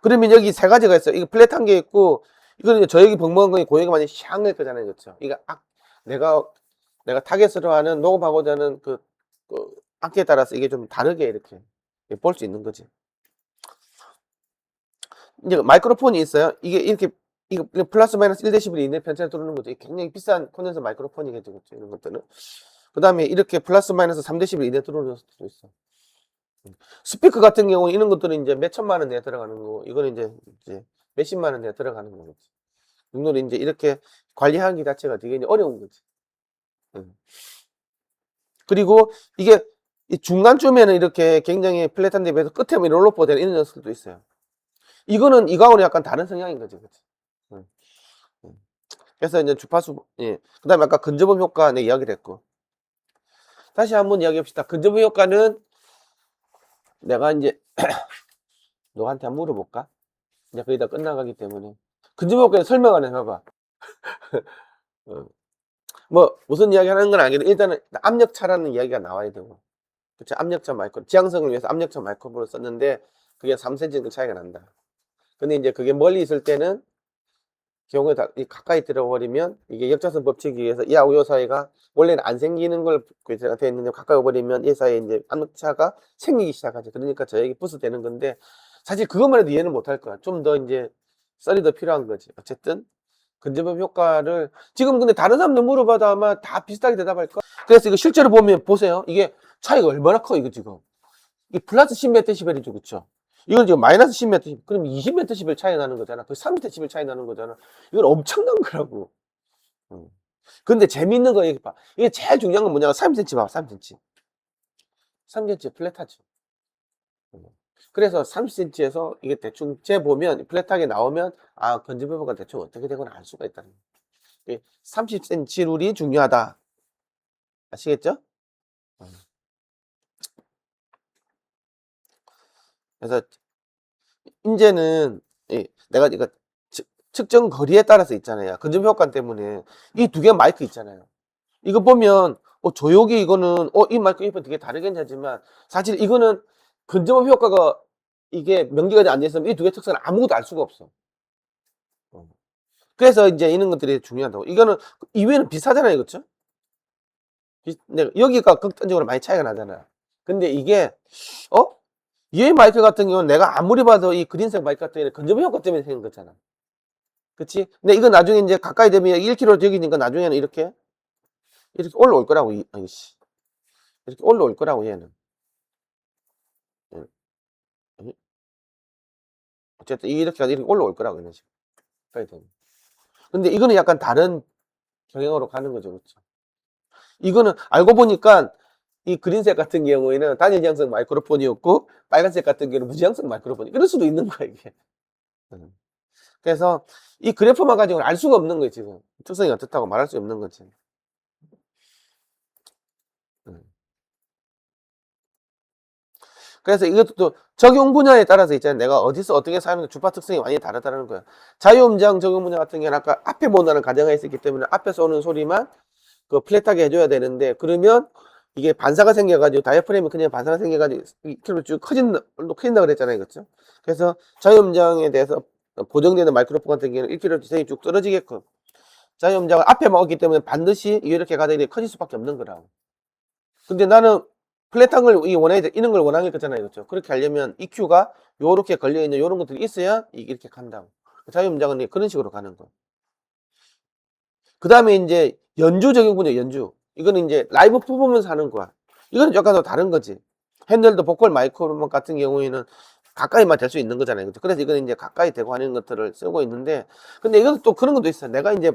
그러면 여기 세 가지가 있어요. 이거 플랫한 게 있고 이거는 저역이 벙벙한 거니 고역이 많이 샹할 거잖아요. 그렇죠? 이거 내가 타겟으로 하는 녹음하고자 하는 그 악기에 따라서 이게 좀 다르게 이렇게 볼 수 있는 거지. 이제 마이크로폰이 있어요. 이거 플러스 마이너스 1dB 이내 편차에 들어오는 거죠. 굉장히 비싼 콘덴서 마이크로폰이겠죠. 그렇죠? 이런 것들은. 그 다음에 이렇게 플러스 마이너스 3dB 이내 들어오는 것도 있어. 스피커 같은 경우는 이런 것들은 이제 몇 천만 원 내에 들어가는 거고, 이거는 이제 몇십만 원 내에 들어가는 거겠지. 이거는 이제 이렇게 관리하기 자체가 되게 이제 어려운 거지. 그리고 이게 이 중간쯤에는 이렇게 굉장히 플랫한 데 비해서 끝에 뭐 롤러포 되는 이런 녀석들도 있어요. 이거하고는 약간 다른 성향인 거지. 그치? 그래서 이제 주파수, 예. 그 다음에 아까 근접음 효과 내 이야기를 했고. 다시 한번 이야기합시다. 근접음 효과는 내가 이제 너한테 한번 물어볼까? 이제 거의 다 끝나가기 때문에. 근접음 효과에 설명 하나 해봐봐. 어. 뭐 무슨 이야기 하는 건 아니겠는데 일단은 압력차라는 이야기가 나와야 되고. 그쵸. 압력차 마이크로. 지향성을 위해서 압력차 마이크로폰을 썼는데 그게 3cm 정도 차이가 난다. 근데 이제 그게 멀리 있을 때는 경우에 다 이 가까이 들어버리면 이게 역자선 법칙에 의해서 이하고 요 사이가 원래는 안 생기는 걸 돼 있는데 가까이 오버리면 이 사이에 이제 압력차가 생기기 시작하죠. 그러니까 저에게 부스되는 건데 사실 그것만 해도 이해는 못할 거야. 좀 더 이제 썰이 더 필요한 거지. 어쨌든 근접법 효과를 지금 근데 다른 사람들 물어봐도 아마 다 비슷하게 대답할 거야. 그래서 이거 실제로 보면 보세요. 이게 차이가 얼마나 커 이거 지금. 이게 플러스 10mdB이죠, 그쵸? 이건 지금 마이너스 10mdB. 그럼 20mdB 차이 나는 거잖아. 그 3mdB 차이 나는 거잖아. 이건 엄청난 거라고. 근데 재밌는 거 얘기 봐. 이게 제일 중요한 건 뭐냐면 3cm 봐, 3cm. 3cm 플랫하죠. 그래서 30cm에서 이게 대충 재보면 플랫하게 나오면 아 건집부가 대충 어떻게 되거나 알 수가 있다는 거예요. 30cm 룰이 중요하다. 아시겠죠? 그래서 이제는 내가 이거 측정 거리에 따라서 있잖아요. 근접 효과 때문에 이 두 개 마이크 있잖아요. 이거 보면 조용히 이거는 이 마이크 이거 되게 다르긴 하지만 사실 이거는 근접업 효과가 이게 명기가 안 돼 있으면 이 두 개 특성을 아무것도 알 수가 없어. 그래서 이제 이런 것들이 중요하다고. 이거는 이외에는 비슷하잖아요, 그렇죠? 근데 여기가 극단적으로 많이 차이가 나잖아. 근데 이게 얘 마이크 같은 경우는 내가 아무리 봐도 이 그린색 마이크 같은 경우는 근접 효과 때문에 생긴 거잖아. 그치? 근데 이거 나중에 이제 가까이 되면 1km 저기니까 나중에는 이렇게 올라올 거라고, 아이씨. 이렇게 올라올 거라고, 얘는. 예. 예. 어쨌든 이렇게 해서 이렇게 올라올 거라고, 이런 식으로. 가까이 되면. 근데 이거는 약간 다른 경향으로 가는 거죠, 그렇죠? 이거는 알고 보니까 이 그린색 같은 경우에는 단일 지향성 마이크로폰이었고 빨간색 같은 경우는 무지향성 마이크로폰이 그럴 수도 있는 거야, 이게. 음. 그래서 이 그래프만 가지고는 알 수가 없는 거예요, 지금. 특성이 어떻다고 말할 수 없는 거지. 음. 그래서 이것도 또 적용 분야에 따라서 있잖아요. 내가 어디서 어떻게 사용하는 주파 특성이 많이 다르다는 거야. 자유음장 적용 분야 같은 경우는 아까 앞에 모나는 가정하에 있었기 때문에 앞에서 오는 소리만 그 플랫하게 해줘야 되는데 그러면 이게 반사가 생겨가지고 다이어프램이 그냥 반사가 생겨가지고 이렇게 쭉 커진다 그랬잖아요, 그렇죠? 그래서 자유음장에 대해서 고정되는 마이크로폰 같은 경우는 1km 지상이 쭉 떨어지게끔 자유음장을 앞에만 없기 때문에 반드시 이렇게 가다 이렇게 커질 수밖에 없는 거라고. 근데 나는 플랫한 걸 원해야 돼. 이런 걸 원하는 거잖아요, 그렇죠? 그렇게 하려면 EQ가 요렇게 걸려있는 요런 것들이 있어야 이렇게 간다고. 자유음장은 그런 식으로 가는 거. 그 다음에 이제 연주 적용 분야, 연주. 이거는 이제 라이브 퍼포먼스 하는 거야. 이거는 약간 더 다른 거지. 핸들도 보컬 마이크로폰 같은 경우에는 가까이만 될 수 있는 거잖아요. 그렇죠? 그래서 이거는 이제 가까이 대고 하는 것들을 쓰고 있는데, 근데 이것도 또 그런 것도 있어요. 내가 이제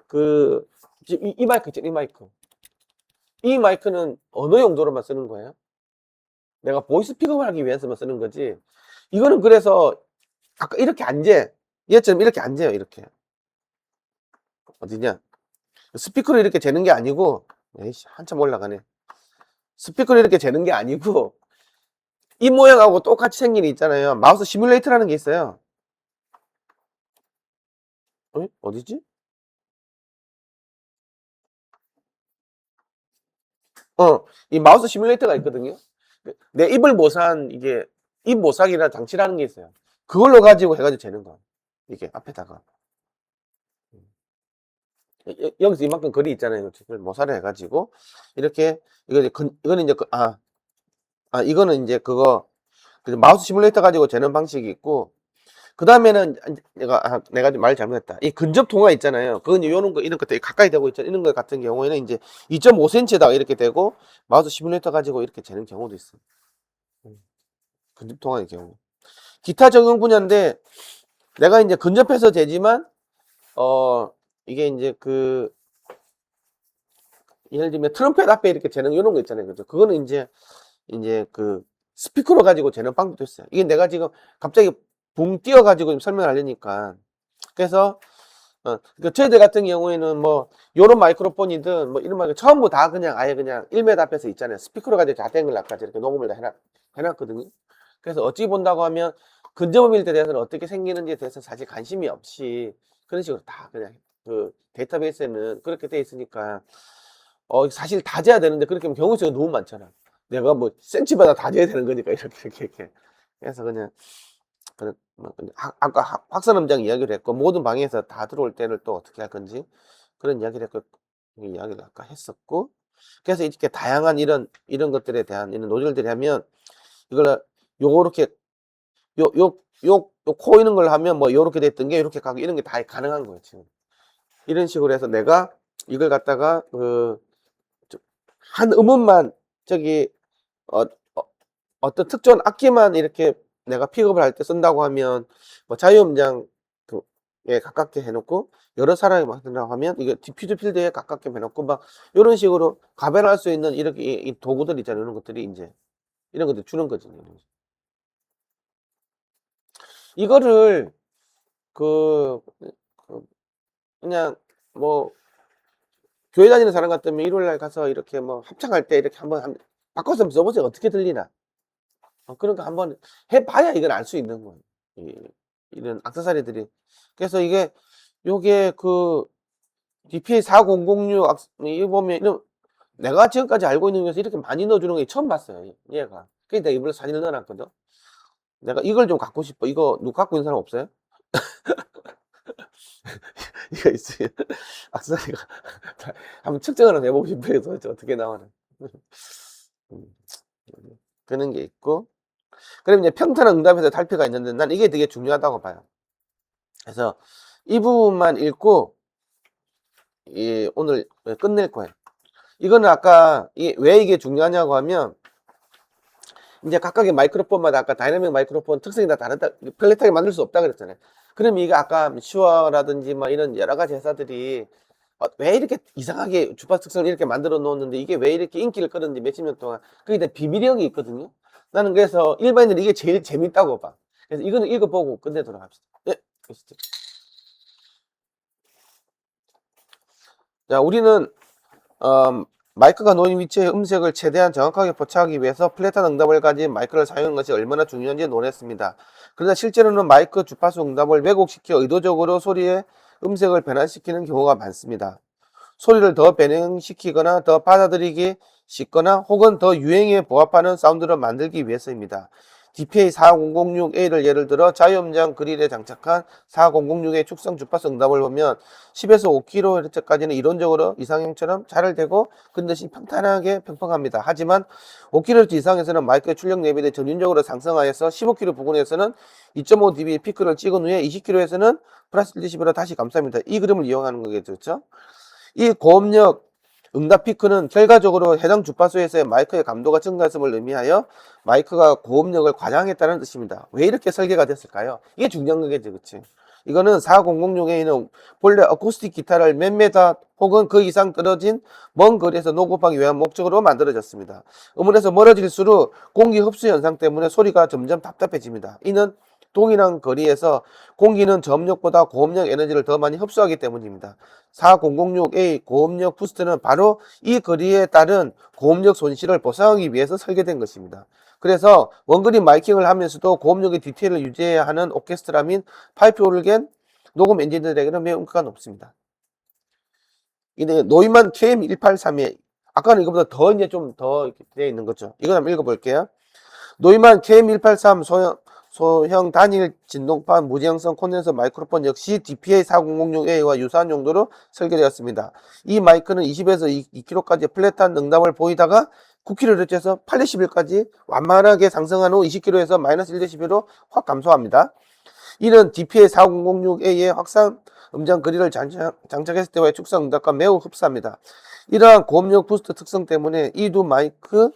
지금 이 마이크 있죠, 이 마이크. 이 마이크는 어느 용도로만 쓰는 거예요? 내가 보이스 픽업을 하기 위해서만 쓰는 거지. 이거는 그래서 아까 이렇게 앉아. 얘처럼 이렇게 앉아요, 이렇게. 어디냐? 스피커로 이렇게 재는 게 아니고, 에이씨, 한참 올라가네. 스피커로 이렇게 재는 게 아니고, 이 모양하고 똑같이 생긴 게 있잖아요. 마우스 시뮬레이터라는 게 있어요. 어디지? 이 마우스 시뮬레이터가 있거든요. 내 입을 모사한 이게 입 모사기라는 장치라는 게 있어요. 그걸로 가지고 해가지고 재는 거야. 이게 앞에다가. 여기서 이만큼 거리 있잖아요. 그걸 모사를 해가지고 이렇게 이거는 이제 이거는 이제 그거 마우스 시뮬레이터 가지고 재는 방식이 있고 그 다음에는 내가 말 잘못했다. 이 근접 통화 있잖아요. 그건 요런 거 이런 것들 가까이 되고 있잖아요. 이런 거 같은 경우에는 이제 2.5cm에다가 이렇게 되고 마우스 시뮬레이터 가지고 이렇게 재는 경우도 있어. 근접 통화의 경우. 기타 적용 분야인데 내가 이제 근접해서 재지만 이게 이제 예를 들면 트럼펫 앞에 이렇게 재는 이런 거 있잖아요. 그죠? 그거는 이제 스피커로 가지고 재는 방법도 있어요. 이게 내가 지금 갑자기 붕 뛰어가지고 좀 설명을 하려니까. 그래서, 저희들 같은 경우에는 뭐, 요런 마이크로폰이든 뭐 이런 마이크로 전부 다 그냥 아예 그냥 1m 앞에서 있잖아요. 스피커로 가지고 자댕을 아까 이렇게 녹음을 다 해놨거든요. 그래서 어찌 본다고 하면 근접음일 때 대해서는 어떻게 생기는지에 대해서 사실 관심이 없이 그런 식으로 다 그냥 그 데이터베이스에는 그렇게 돼 있으니까 사실 다 재야 되는데 그렇게 하면 경우수가 너무 많잖아. 내가 뭐 센치마다 다 재야 되는 거니까 이렇게. 그래서 그냥 뭐 그냥 아까 확선음장 이야기를 했고 모든 방에서 다 들어올 때를 또 어떻게 할 건지 그런 이야기를 했고 이야기를 아까 했었고 그래서 이렇게 다양한 이런 것들에 대한 이런 노즐들이 하면 이걸 요렇게 요 코 있는 걸 하면 뭐 요렇게 됐던 게 요렇게 가고 이런 게 다 가능한 거예요, 지금. 이런 식으로 해서 내가 이걸 갖다가 한 음원만 저기 어, 어, 어떤 특정 악기만 이렇게 내가 픽업을 할 때 쓴다고 하면 뭐 자유음장 에 가깝게 해놓고 여러 사람이 막 쓴다고 하면 이게 디퓨저 필드에 가깝게 해놓고 막 이런 식으로 가변할 수 있는 이렇게 이 도구들 있잖아요. 이런 것들이 이제 이런 것들 주는 거지. 이거를 그, 그 그냥 뭐 교회 다니는 사람 같으면 일요일 날 가서 이렇게 뭐 합창할 때 이렇게 한번 바꿔서 한번 써보세요. 어떻게 들리나. 그런 거 한번 해봐야 이걸 알 수 있는 거예요. 이런 액세서리들이. 그래서 요게 그 DPA 4006 이거 보면 내가 지금까지 알고 있는 중에서 이렇게 많이 넣어주는 게 처음 봤어요. 얘가. 그래서 내가 이번에 사진을 넣어놨거든. 내가 이걸 좀 갖고 싶어. 이거 누구 갖고 있는 사람 없어요? 이거 있어요. 액세서리가 한번 측정을 한번 해보고 싶어 해서 어떻게 나오나. 그런 게 있고. 그럼 이제 평탄 응답에서 탈피가 있는데 난 이게 되게 중요하다고 봐요. 그래서 이 부분만 읽고 오늘 끝낼 거예요. 이거는 아까 왜 이게 중요하냐고 하면 이제 각각의 마이크로폰마다 아까 다이나믹 마이크로폰 특성이 다 다르다, 플랫하게 만들 수 없다 그랬잖아요. 그럼 이게 아까 슈어라든지 막 이런 여러 가지 회사들이 왜 이렇게 이상하게 주파수 특성을 이렇게 만들어 놓았는데 이게 왜 이렇게 인기를 끌었는지 몇십 년 동안 그게 다 비밀형이 있거든요. 나는 그래서 일반인들이 이게 제일 재밌다고 봐. 그래서 이거는 읽어보고 끝내도록 합시다. 네, 보시죠. 자, 우리는 마이크가 놓인 위치의 음색을 최대한 정확하게 포착하기 위해서 플랫한 응답을 가진 마이크를 사용하는 것이 얼마나 중요한지 논했습니다. 그러나 실제로는 마이크 주파수 응답을 왜곡시켜 의도적으로 소리의 음색을 변환시키는 경우가 많습니다. 소리를 더 변형시키거나 더 받아들이기 쉽거나 혹은 더 유행에 부합하는 사운드를 만들기 위해서입니다. DPA 4006A를 예를 들어 자유음장 그릴에 장착한 4006의 축성 주파수 응답을 보면 10에서 5kHz까지는 이론적으로 이상형처럼 잘 되고 근듯이 평탄하게 평평합니다. 하지만 5kHz 이상에서는 마이크의 출력 내비를 점진적으로 상승하여서 15kHz 부근에서는 2.5dB 피크를 찍은 후에 20kHz에서는 플러스 1dB로 다시 감쌉니다. 이 그림을 이용하는 거겠죠. 그렇죠? 이 고음력 응답 피크는 결과적으로 해당 주파수에서의 마이크의 감도가 증가했음을 의미하여 마이크가 고음력을 과장했다는 뜻입니다. 왜 이렇게 설계가 됐을까요? 이게 중요한 거겠죠. 그치? 이거는 4006A는 본래 어쿠스틱 기타를 몇 메다 혹은 그 이상 떨어진 먼 거리에서 녹음하기 위한 목적으로 만들어졌습니다. 음원에서 멀어질수록 공기 흡수 현상 때문에 소리가 점점 답답해집니다. 이는 동일한 거리에서 공기는 저음력보다 고음력 에너지를 더 많이 흡수하기 때문입니다. 4006A 고음력 부스트는 바로 이 거리에 따른 고음력 손실을 보상하기 위해서 설계된 것입니다. 그래서 원거리 마이킹을 하면서도 고음력의 디테일을 유지해야 하는 오케스트라 및 파이프 오르겐 녹음 엔진들에게는 매우 음가가 높습니다. 이제 노이만 KM183에 아까는 이거보다 더 이제 좀 더 되어 있는 거죠. 이거 한번 읽어볼게요. 노이만 KM183 소형 단일 진동판 무지형성 콘덴서 마이크로폰 역시 DPA 4006A와 유사한 용도로 설계되었습니다. 이 마이크는 20에서 2kg까지 플랫한 응답을 보이다가 9kHz에서 8dB까지 완만하게 상승한 후 20kHz에서 마이너스 1dB로 확 감소합니다. 이는 DPA 4006A의 확산 음장 그릴을 장착했을 때와의 축성 응답과 매우 흡사합니다. 이러한 고음력 부스트 특성 때문에 이 두 마이크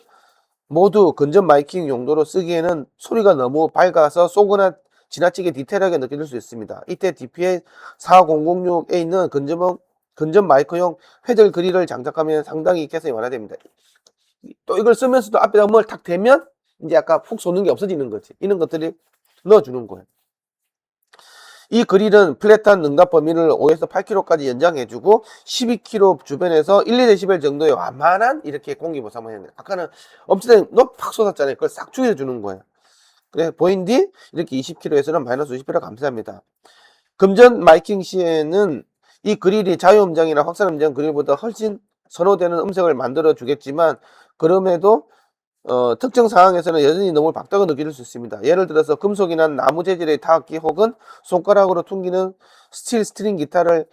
모두 건전 마이킹 용도로 쓰기에는 소리가 너무 밝아서 쏘거나 지나치게 디테일하게 느껴질 수 있습니다. 이때 DPA 4006A는 건전 마이크용 회절 그릴을 장착하면 상당히 개성이 완화됩니다. 또 이걸 쓰면서도 앞에다 뭘 탁 대면 이제 아까 푹 쏘는 게 없어지는 거지. 이런 것들이 넣어주는 거예요. 이 그릴은 플랫한 응답 범위를 5에서 8km까지 연장해주고 12km 주변에서 1, 2dB 정도의 완만한 이렇게 공기 보상을 해야 돼요. 아까는 엄청 팍 쏟았잖아요. 그걸 싹 줄여주는 거예요. 그래 보인 뒤 이렇게 20km에서는 마이너스 50km 감소합니다. 금전 마이킹 시에는 이 그릴이 자유음장이나 확산음장 그릴보다 훨씬 선호되는 음색을 만들어 주겠지만 그럼에도 특정 상황에서는 여전히 너무 박다고 느낄 수 있습니다. 예를 들어서 금속이나 나무 재질의 타악기 혹은 손가락으로 퉁기는 스틸 스트링 기타를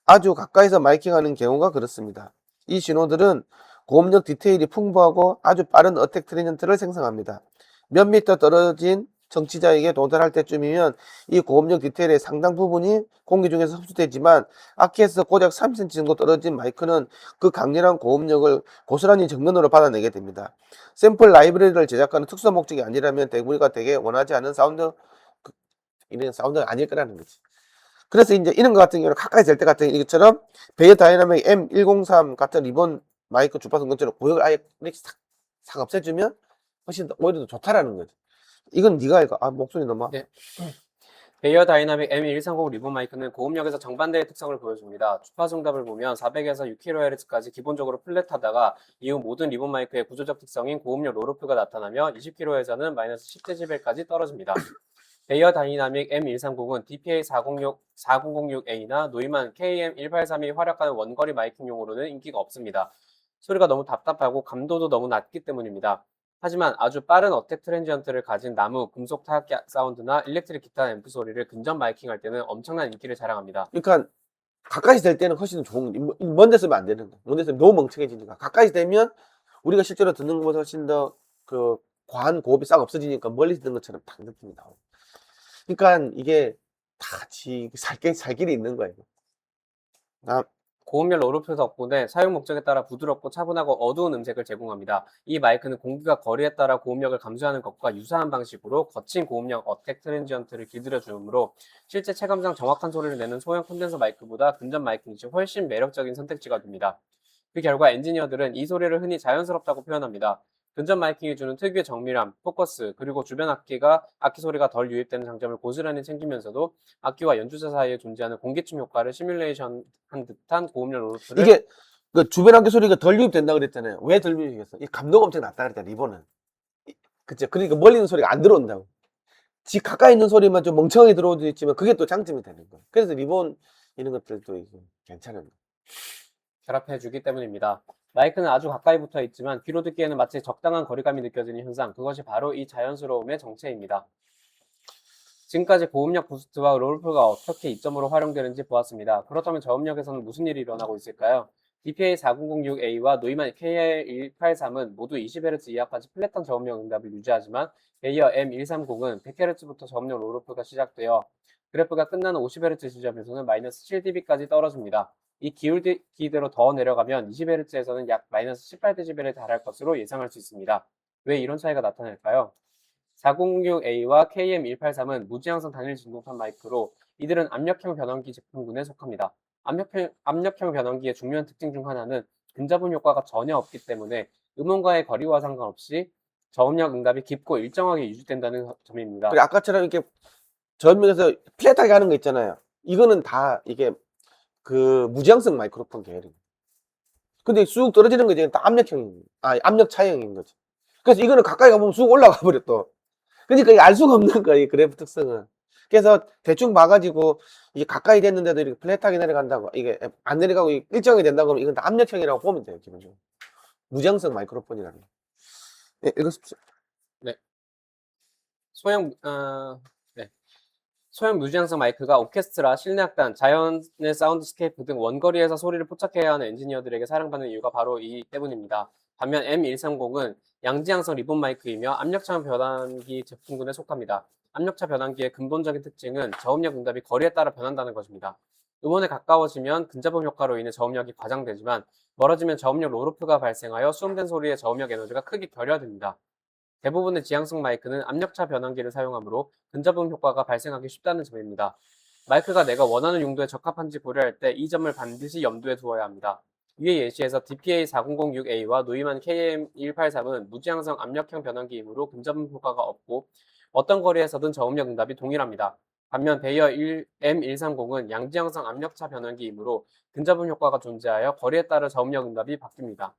아주 가까이서 마이킹하는 경우가 그렇습니다. 이 신호들은 고음력 디테일이 풍부하고 아주 빠른 어택 트랜지언트를 생성합니다. 몇 미터 떨어진 청취자에게 도달할 때쯤이면 이 고음력 디테일의 상당 부분이 공기 중에서 흡수되지만 악기에서 고작 3cm 정도 떨어진 마이크는 그 강렬한 고음력을 고스란히 정면으로 받아내게 됩니다. 샘플 라이브러리를 제작하는 특수 목적이 아니라면 우리가 되게 원하지 않은 사운드, 이런 사운드가 아닐 거라는 거지. 그래서 이제 이런 거 같은 경우는 가까이 될 때 같은 이것처럼 베이어 다이나믹 M103 같은 리본 마이크 주파수 것처럼 고역을 아예 이렇게 싹 없애주면 훨씬 더 오히려 더 좋다라는 거지. 이건 네가 이거 목소리 너무 네. 베이어 다이나믹 M130 리본 마이크는 고음력에서 정반대의 특성을 보여줍니다. 주파수 응답을 보면 400에서 6kHz까지 기본적으로 플랫하다가 이후 모든 리본 마이크의 구조적 특성인 고음력 로루프가 나타나며 20kHz는 마이너스 10dB까지 떨어집니다. 베이어 다이나믹 M130은 DPA4006A나 노이만 KM183이 활약하는 원거리 마이킹용으로는 인기가 없습니다. 소리가 너무 답답하고 감도도 너무 낮기 때문입니다. 하지만 아주 빠른 어택 트랜지언트를 가진 나무, 금속 타악기 사운드나 일렉트릭 기타 앰프 소리를 근접 마이킹할 때는 엄청난 인기를 자랑합니다. 그러니까 가까이 될 때는 훨씬 좋은 먼 데 쓰면 안 되는 거야. 먼 데 쓰면 너무 멍청해지니까 가까이 되면 우리가 실제로 듣는 것보다 훨씬 더 그 과한 고급이 싹 없어지니까 멀리 듣는 것처럼 딱 느낌이 나오고. 그러니까 이게 다 살 길이 있는 거예요. 고음열 로루프 덕분에 사용 목적에 따라 부드럽고 차분하고 어두운 음색을 제공합니다. 이 마이크는 공기가 거리에 따라 고음력을 감소하는 것과 유사한 방식으로 거친 고음력 어택 트랜지언트를 길들여 주므로 실제 체감상 정확한 소리를 내는 소형 콘덴서 마이크보다 근접 마이킹이 훨씬 매력적인 선택지가 됩니다. 그 결과 엔지니어들은 이 소리를 흔히 자연스럽다고 표현합니다. 근접 마이킹이 주는 특유의 정밀함, 포커스, 그리고 주변 악기 소리가 덜 유입되는 장점을 고스란히 챙기면서도 악기와 연주자 사이에 존재하는 공기춤 효과를 시뮬레이션한 듯한 고음열 로루프를 이게 그 주변 악기 소리가 덜 유입된다 그랬잖아요. 왜 덜 유입했어? 이 감도가 엄청 낮다 그랬잖아, 리본은. 그쵸? 그러니까 멀리 있는 소리가 안 들어온다고. 가까이 있는 소리만 좀 멍청하게 들어오도 있지만 그게 또 장점이 되는 거예요. 그래서 리본 이런 것들도 이게 괜찮은 거예요. 결합해주기 때문입니다. 마이크는 아주 가까이 붙어 있지만 귀로 듣기에는 마치 적당한 거리감이 느껴지는 현상, 그것이 바로 이 자연스러움의 정체입니다. 지금까지 고음력 부스트와 로루프가 어떻게 이점으로 활용되는지 보았습니다. 그렇다면 저음력에서는 무슨 일이 일어나고 있을까요? DPA4006A와 노이만 KL183은 모두 20Hz 이하까지 플랫한 저음력 응답을 유지하지만 베이어 M130은 100Hz부터 저음력 로루프가 시작되어 그래프가 끝나는 50Hz 지점에서는 마이너스 7dB까지 떨어집니다. 이 기울기대로 더 내려가면 20Hz에서는 약 마이너스 18dB에 달할 것으로 예상할 수 있습니다. 왜 이런 차이가 나타날까요? 4006A와 KM183은 무지향성 단일 진동판 마이크로 이들은 압력형 변환기 제품군에 속합니다. 압력형 변환기의 중요한 특징 중 하나는 근접음 효과가 전혀 없기 때문에 음원과의 거리와 상관없이 저음력 응답이 깊고 일정하게 유지된다는 점입니다. 그리고 아까처럼 이렇게 저음역에서 플랫하게 하는 거 있잖아요. 이거는 다 이게 그 무지향성 마이크로폰 계열이에요. 근데 쑥 떨어지는 거 이제 다 압력 차형인 거지. 그래서 이거는 가까이 가보면 쑥 올라가 버려 또. 그러니까 이게 알 수가 없는 거야, 이 그래프 특성은. 그래서 대충 봐가지고 이게 가까이 됐는데도 이렇게 플랫하게 내려간다고, 이게 안 내려가고 일정하게 된다고 하면 이건 다 압력형이라고 보면 돼요, 기본적으로. 무지향성 마이크로폰이라는 거. 네, 읽으십시오. 네. 소형 무지향성 마이크가 오케스트라, 실내악단, 자연의 사운드스케이프 등 원거리에서 소리를 포착해야 하는 엔지니어들에게 사랑받는 이유가 바로 이 때문입니다. 반면 M130은 양지향성 리본 마이크이며 압력차 변환기 제품군에 속합니다. 압력차 변환기의 근본적인 특징은 저음력 응답이 거리에 따라 변한다는 것입니다. 음원에 가까워지면 근접음 효과로 인해 저음력이 과장되지만 멀어지면 저음력 로루프가 발생하여 수음된 소리의 저음력 에너지가 크게 결여됩니다. 대부분의 지향성 마이크는 압력차 변환기를 사용하므로 근접음 효과가 발생하기 쉽다는 점입니다. 마이크가 내가 원하는 용도에 적합한지 고려할 때 이 점을 반드시 염두에 두어야 합니다. 위에 예시에서 DPA4006A와 노이만 KM183은 무지향성 압력형 변환기이므로 근접음 효과가 없고 어떤 거리에서든 저음력 응답이 동일합니다. 반면 베이어 M130은 양지향성 압력차 변환기이므로 근접음 효과가 존재하여 거리에 따라 저음력 응답이 바뀝니다.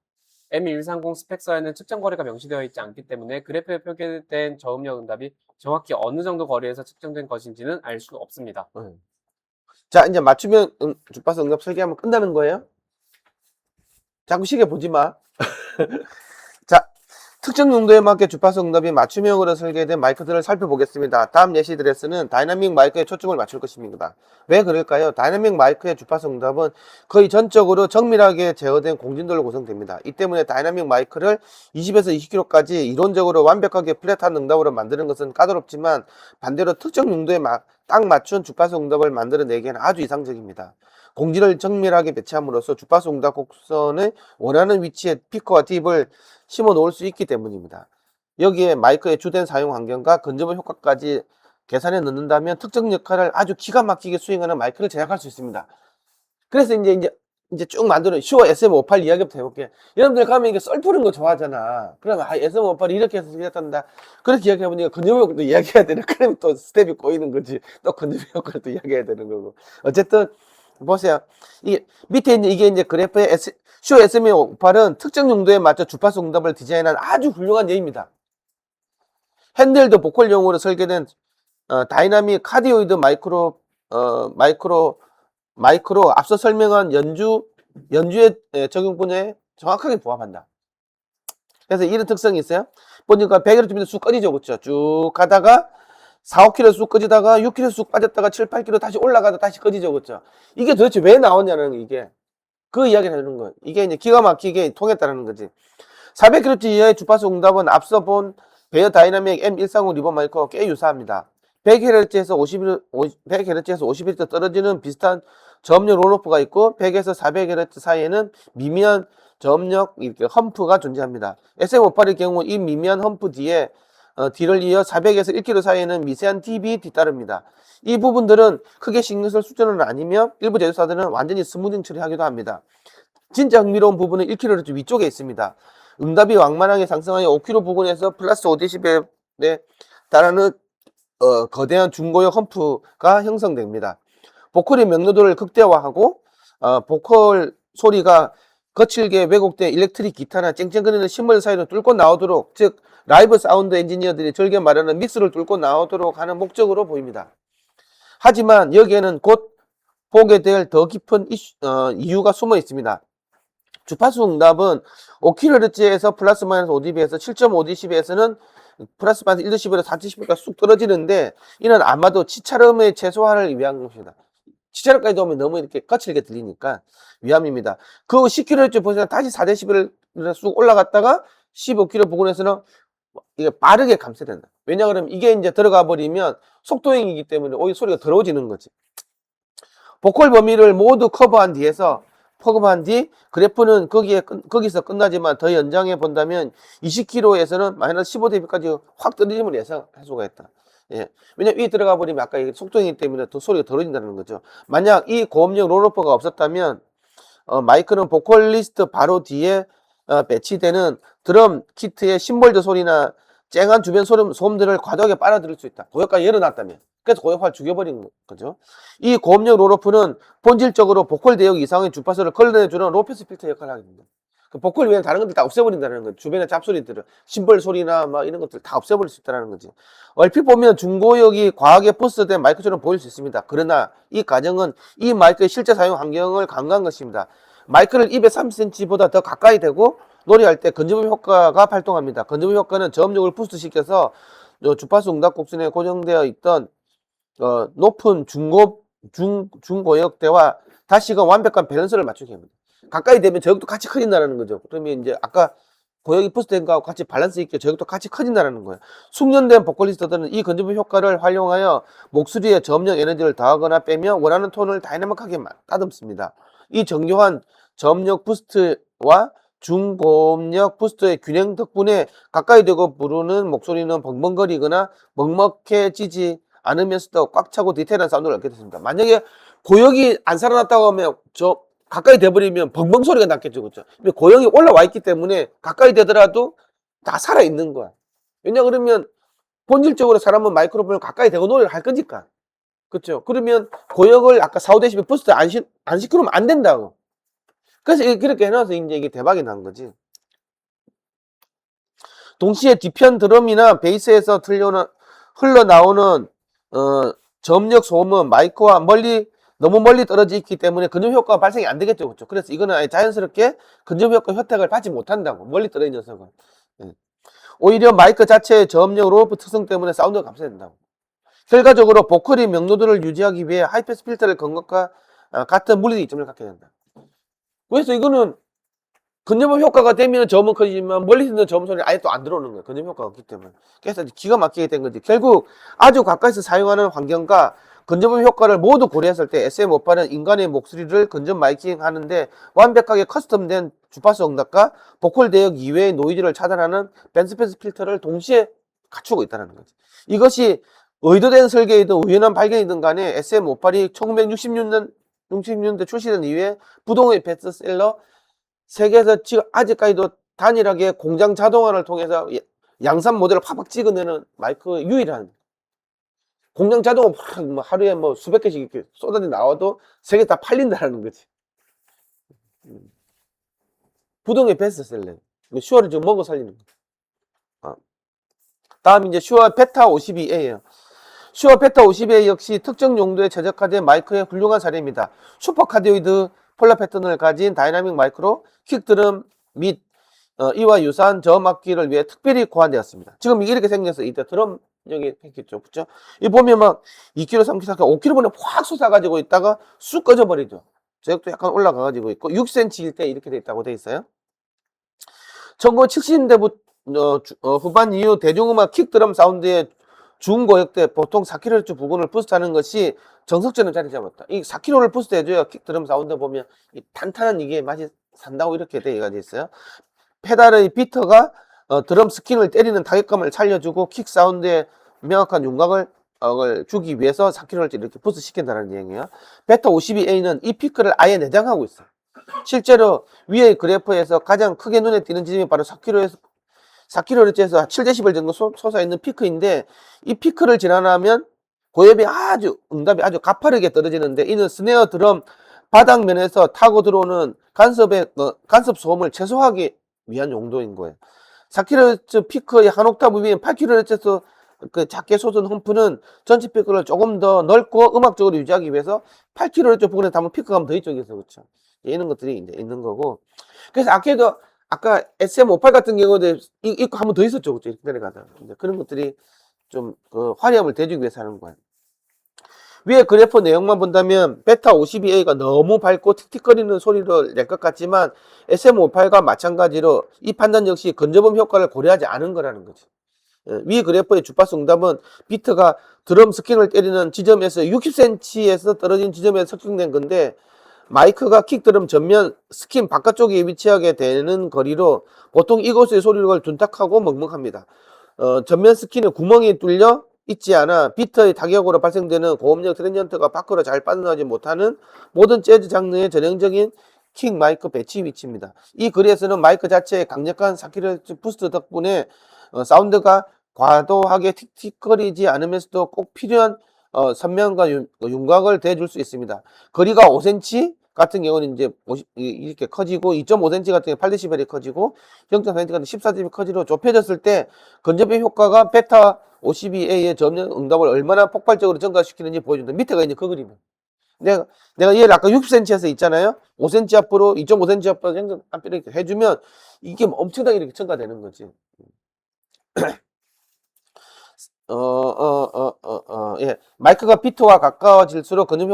M130 스펙서에는 측정 거리가 명시되어 있지 않기 때문에 그래프에 표기된 저음력 응답이 정확히 어느 정도 거리에서 측정된 것인지는 알 수 없습니다. 네. 자, 이제 맞춤형 주파수 응답 설계하면 끝나는 거예요. 자꾸 시계 보지 마. 자, 특정 용도에 맞게 주파수 응답이 맞춤형으로 설계된 마이크들을 살펴보겠습니다. 다음 예시 드레스는 다이나믹 마이크에 초점을 맞출 것입니다. 왜 그럴까요? 다이나믹 마이크의 주파수 응답은 거의 전적으로 정밀하게 제어된 공진들로 구성됩니다. 이 때문에 다이나믹 마이크를 20에서 20kHz까지 이론적으로 완벽하게 플랫한 응답으로 만드는 것은 까다롭지만 반대로 특정 용도에 딱 맞춘 주파수 응답을 만들어내기에는 아주 이상적입니다. 공지를 정밀하게 배치함으로써 주파수 응답 곡선의 원하는 위치에 피커와 딥을 심어 놓을 수 있기 때문입니다. 여기에 마이크의 주된 사용 환경과 근접의 효과까지 계산해 넣는다면 특정 역할을 아주 기가 막히게 수행하는 마이크를 제작할 수 있습니다. 그래서 이제 쭉 만드는 슈어 SM58 이야기부터 해볼게요. 여러분들 가면 이게 썰 푸는 거 좋아하잖아. 그러면 SM58이 이렇게 해서 이랬단다. 그렇게 이야기해보니까 근접의 효과도 이야기해야 되는. 그러면 또 스텝이 꼬이는 거지. 또 근접의 효과를 또 이야기해야 되는 거고. 어쨌든 보세요. 이게 밑에 이게 이제 그래프의 슈어 SM58은 특정 용도에 맞춰 주파수 응답을 디자인한 아주 훌륭한 예입니다. 핸들도 보컬용으로 설계된 다이나믹 카디오이드 마이크로 앞서 설명한 연주의 적용 분야에 정확하게 부합한다. 그래서 이런 특성이 있어요. 보니까 100kHz 쑥 꺼지죠, 그렇죠? 쭉 가다가 4, 5km 쑥 꺼지다가 6km 쑥 빠졌다가 7, 8km 다시 올라가다 다시 꺼지죠, 그렇죠? 이게 도대체 왜 나오냐는 이게 그 이야기를 하는 거예요. 이게 이제 기가 막히게 통했다는 거지. 400kHz 이하의 주파수 응답은 앞서 본 베어 다이나믹 M135 리본 마이크와 꽤 유사합니다. 100Hz에서 50Hz 떨어지는 비슷한 저음력 롤오프가 있고 100에서 400Hz 사이에는 미미한 저음력 이렇게 험프가 존재합니다. SM58의 경우 이 미미한 험프 뒤를 이어 400에서 1kHz 사이에는 미세한 딥이 뒤따릅니다. 이 부분들은 크게 신경 쓸 수준은 아니며 일부 제조사들은 완전히 스무딩 처리하기도 합니다. 진짜 흥미로운 부분은 1kHz 위쪽에 있습니다. 응답이 완만하게 상승하여 5km 부근에서 플러스 5dB에 달하는 거대한 중고역 험프가 형성됩니다. 보컬의 명료도를 극대화하고 보컬 소리가 거칠게 왜곡된 일렉트릭 기타나 쨍쨍거리는 심벌 사이를 뚫고 나오도록, 즉 라이브 사운드 엔지니어들이 즐겨 말하는 믹스를 뚫고 나오도록 하는 목적으로 보입니다. 하지만 여기에는 곧 보게 될 더 깊은 이유가 숨어 있습니다. 주파수 응답은 5kHz에서 플러스 마이너스 5dB에서 7.5dB에서는 플러스 마이너스 1dB에서 4dB가 쑥 떨어지는데 이는 아마도 치차름의 최소화를 위한 것입니다. 치차름까지 오면 너무 이렇게 거칠게 들리니까 위함입니다. 그 10kHz 보시면 다시 4dB를 쑥 올라갔다가 15kHz 부근에서는 이게 빠르게 감쇄된다. 왜냐 그러면 이게 이제 들어가 버리면 속도행이기 때문에 오히려 소리가 더러워지는 거지. 보컬 범위를 모두 커버한 뒤 그래프는 거기서 끝나지만 더 연장해 본다면 20kHz에서는 마이너스 15dB까지 확 떨어짐을 예상할 수가 있다. 예. 왜냐면 이 들어가 버리면 아까 속도이기 때문에 더 소리가 덜어진다는 거죠. 만약 이 고음력 롤오퍼가 없었다면 마이크는 보컬리스트 바로 뒤에 배치되는 드럼 키트의 심볼드 소리나 쨍한 주변 소음들을 과도하게 빨아들일 수 있다. 고역까지 열어놨다면. 그래서 고역화를 죽여버린 거죠. 이 고음력 롤오프는 본질적으로 보컬 대역 이상의 주파수를 걸러내주는 로페스 필터 역할을 하게 됩니다. 그 보컬 외에는 다른 것들 다 없애버린다는 거죠. 주변의 잡소리들을, 심벌 소리나 막 이런 것들 다 없애버릴 수 있다는 거지. 얼핏 보면 중고역이 과하게 부스된 마이크처럼 보일 수 있습니다. 그러나 이 과정은 이 마이크의 실제 사용 환경을 간과한 것입니다. 마이크를 입에 30cm보다 더 가까이 대고 노래할 때 건조음 효과가 발동합니다. 건조음 효과는 저음력을 부스트시켜서 주파수 응답 곡선에 고정되어 있던 높은 중고역대와 다시금 완벽한 밸런스를 맞추게 합니다. 가까이 되면 저역도 같이 커진다는 거죠. 그러면 이제 아까 고역이 부스트된 거하고 같이 밸런스 있게 저역도 같이 커진다는 거예요. 숙련된 보컬리스트들은 이 건조음 효과를 활용하여 목소리에 저음력 에너지를 더하거나 빼며 원하는 톤을 다이나믹하게 따듬습니다. 이 정교한 저음력 부스트와 중고음력 부스트의 균형 덕분에 가까이 대고 부르는 목소리는 벙벙거리거나 먹먹해지지 않으면서도 꽉 차고 디테일한 사운드를 얻게 됐습니다. 만약에 고역이 안 살아났다고 하면 가까이 돼버리면 벙벙 소리가 났겠죠, 그렇죠? 근데 고역이 올라와 있기 때문에 가까이 되더라도 다 살아 있는 거야. 왜냐 그러면 본질적으로 사람은 마이크로폰을 가까이 대고 노래를 할 거니까, 그렇죠? 그러면 고역을 아까 4, 5dB 부스트 안 시끄러우면 안 된다고. 그래서 그렇게 해놔서 이제 이게 대박이 난 거지. 동시에 뒤편 드럼이나 베이스에서 흘러나오는 저음력 소음은 마이크와 멀리 너무 멀리 떨어져 있기 때문에 근접 효과가 발생이 안 되겠죠. 그렇죠? 그래서 이거는 아예 자연스럽게 근접 효과 혜택을 받지 못한다고. 멀리 떨어진 녀석은. 예. 오히려 마이크 자체의 저음력 로우프 특성 때문에 사운드가 감소된다고. 결과적으로 보컬이 명료도를 유지하기 위해 하이패스 필터를 건 것과 같은 물리적 이점을 갖게 된다. 그래서 이거는 근접음 효과가 되면 저음은 커지지만 멀리 있는 저음 소리는 아예 또 안 들어오는 거예요. 근접 효과가 없기 때문에. 그래서 기가 막히게 된 거지. 결국 아주 가까이서 사용하는 환경과 근접음 효과를 모두 고려했을 때 SM58은 인간의 목소리를 근접 마이킹 하는데 완벽하게 커스텀된 주파수 응답과 보컬 대역 이외의 노이즈를 차단하는 밴드패스 필터를 동시에 갖추고 있다는 거지. 이것이 의도된 설계이든 우연한 발견이든 간에 SM58이 1960년대 출시된 이후에 부동의 베스트셀러, 세계에서 지금 아직까지도 단일하게 공장 자동화를 통해서 양산 모델을 팍팍 찍어내는 마이크 유일한 공장 자동화 뭐 하루에 뭐 수백 개씩 이렇게 쏟아져 나와도 세 개 다 팔린다라는 거지. 부동의 베스트셀러. 슈어를 지금 먹어 살리는 거. 다음 이제 슈어 베타 52A예요. 슈어 베타 52A 역시 특정 용도에 최적화된 마이크의 훌륭한 사례입니다. 슈퍼카디오이드 폴라 패턴을 가진 다이나믹 마이크로 킥드럼 및 이와 유사한 저음악기를 위해 특별히 고안되었습니다. 지금 이렇게 생겨서 이때 드럼 여기 했겠죠, 그죠? 이 보면 막 2kg, 3kg, 5kg 분에 확 솟아가지고 있다가 쑥 꺼져버리죠. 저역도 약간 올라가가지고 있고 6cm일 때 이렇게 돼 있다고 돼 있어요. 1970년대부터 후반 이후 대중음악 킥드럼 사운드의 중고역 때 보통 4kHz 부분을 부스트하는 것이 정석처럼 자리 잡았다. 이 4kHz를 부스트 해줘야 킥드럼 사운드 보면 이 탄탄한 이게 맛이 산다고 이렇게 되어 있어요. 페달의 비터가 드럼 스킨을 때리는 타격감을 살려주고 킥 사운드에 명확한 윤곽을 주기 위해서 4kHz 이렇게 부스트 시킨다는 얘기예요. 베타 52A는 이 피크를 아예 내장하고 있어요. 실제로 위의 그래프에서 가장 크게 눈에 띄는 지점이 바로 4kHz에서 7dB 정도 솟아있는 피크인데 이 피크를 지나면 고엽이 응답이 아주 가파르게 떨어지는데 이는 스네어 드럼 바닥면에서 타고 들어오는 간섭 소음을 최소화하기 위한 용도인 거예요. 4kHz 피크의 한 옥타브 위인 8kHz에서 그 작게 솟은 홈프는 전체 피크를 조금 더 넓고 음악적으로 유지하기 위해서 8kHz 부분에 담은 피크가 더 이쪽에 있어. 그렇죠? 이런 것들이 이제 있는 거고. 그래서 아까 SM58 같은 경우도 있고 한 번 더 있었죠. 그렇죠? 이렇게 내려가다가. 그런 것들이 좀 화려함을 대주기 위해서 하는 거예요. 위에 그래프 내용만 본다면 베타 52A가 너무 밝고 틱틱거리는 소리를 낼 것 같지만 SM58과 마찬가지로 이 판단 역시 근접음 효과를 고려하지 않은 거라는 거죠. 위 그래프의 주파수 응답은 비트가 드럼 스킨을 때리는 지점에서 60cm에서 떨어진 지점에 측정된 건데 마이크가 킥드럼 전면 스킨 바깥쪽에 위치하게 되는 거리로 보통 이곳의 소리를 둔탁하고 먹먹합니다. 전면 스킨에 구멍이 뚫려 있지 않아 비트의 타격으로 발생되는 고음력 트랜지언트가 밖으로 잘 빠져나오지 못하는 모든 재즈 장르의 전형적인 킥 마이크 배치 위치입니다. 이 글에서는 마이크 자체의 강력한 4kHz 부스트 덕분에 사운드가 과도하게 틱틱거리지 않으면서도 꼭 필요한 선명과 윤곽을 대줄 수 있습니다. 거리가 5cm 같은 경우는 이제 이렇게 커지고 2.5cm 같은 경우 8dB이 커지고 0.4cm 같은 14dB 커지로 좁혀졌을 때 근접의 효과가 베타 52A의 저음력 응답을 얼마나 폭발적으로 증가시키는지 보여준다. 밑에가 이제 그 그림이에요. 내가 얘를 아까 60cm에서 있잖아요. 5cm 앞으로 2.5cm 앞으로 이렇게 해주면 이게 엄청나게 이렇게 증가되는 거지. 예. 마이크가 비트와 가까워질수록 근접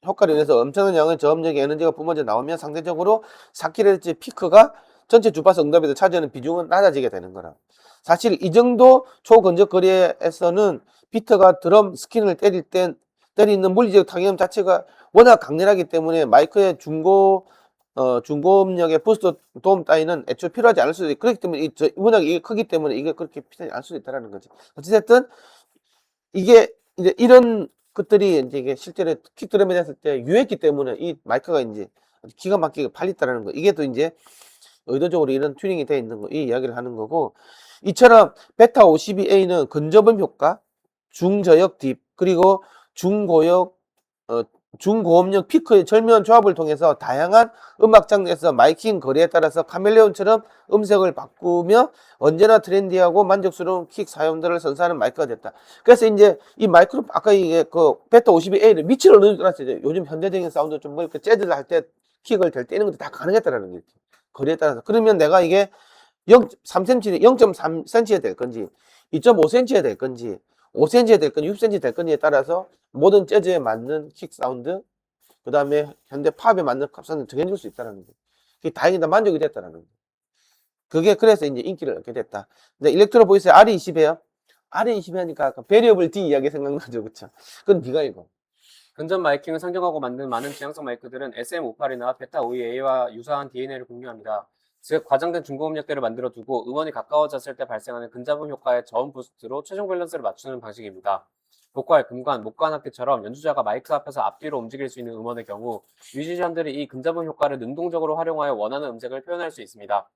효과로 인해서 엄청난 양의 저음력의 에너지가 뿜어져 나오면 상대적으로 4kHz 피크가 전체 주파수 응답에서 차지하는 비중은 낮아지게 되는 거라. 사실 이 정도 초근접 거리에서는 비트가 드럼 스킨을 때리는 물리적 타격감 자체가 워낙 강렬하기 때문에 마이크의 중고음력의 부스트 도움 따위는 애초에 필요하지 않을 수도 있고 그렇기 때문에 워낙 이게 크기 때문에 이게 그렇게 필요하지 않을 수도 있다는 거지. 어쨌든 이게 이제 이런 것들이 이제 이게 실제로 킥드럼에 했을 때 유했기 때문에 이 마이크가 이제 기가 막히게 팔렸다는 거. 이게 또 이제 의도적으로 이런 튜닝이 되어 있는 거, 이 이야기를 하는 거고. 이처럼 베타 52A는 근접음 효과, 중저역 딥, 그리고 중고역 중고음력 피크의 절묘한 조합을 통해서 다양한 음악 장르에서 마이킹 거리에 따라서 카멜레온처럼 음색을 바꾸며 언제나 트렌디하고 만족스러운 킥 사용들을 선사하는 마이크가 됐다. 그래서 이제 이 마이크로 아까 이게 그 베타 52A를 밑으로 넣어놨어요. 요즘 현대적인 사운드 좀 뭐 이렇게 재즈를 할 때 킥을 될 때 이런 것도 다 가능했다라는 거지. 거리에 따라서. 그러면 내가 이게 0.3cm, 0.3cm가 될 건지 2.5cm가 될 건지 5cm가 될 건지 6cm가 될 건지에 따라서 모든 재즈에 맞는 킥 사운드, 그 다음에 현대 팝에 맞는 팝 사운드 정해줄 수 있다는 거예요. 그게 다행이다, 만족이 됐다는 거예요. 그게 그래서 이제 인기를 얻게 됐다. 근데 일렉트로 보이스의 RE20이에요. RE20 하니까 아까 베리어블 D 이야기 생각나죠, 그쵸? 그건 네가 읽어. 근접 마이킹을 상정하고 만든 많은 지향성 마이크들은 SM58이나 베타 52A와 유사한 DNA를 공유합니다. 즉, 과장된 중고음역대를 만들어 두고 음원이 가까워졌을 때 발생하는 근잡음 효과의 저음 부스트로 최종 밸런스를 맞추는 방식입니다. 보컬, 금관, 목관 악기처럼 연주자가 마이크 앞에서 앞뒤로 움직일 수 있는 음원의 경우 뮤지션들이 이 근잡음 효과를 능동적으로 활용하여 원하는 음색을 표현할 수 있습니다.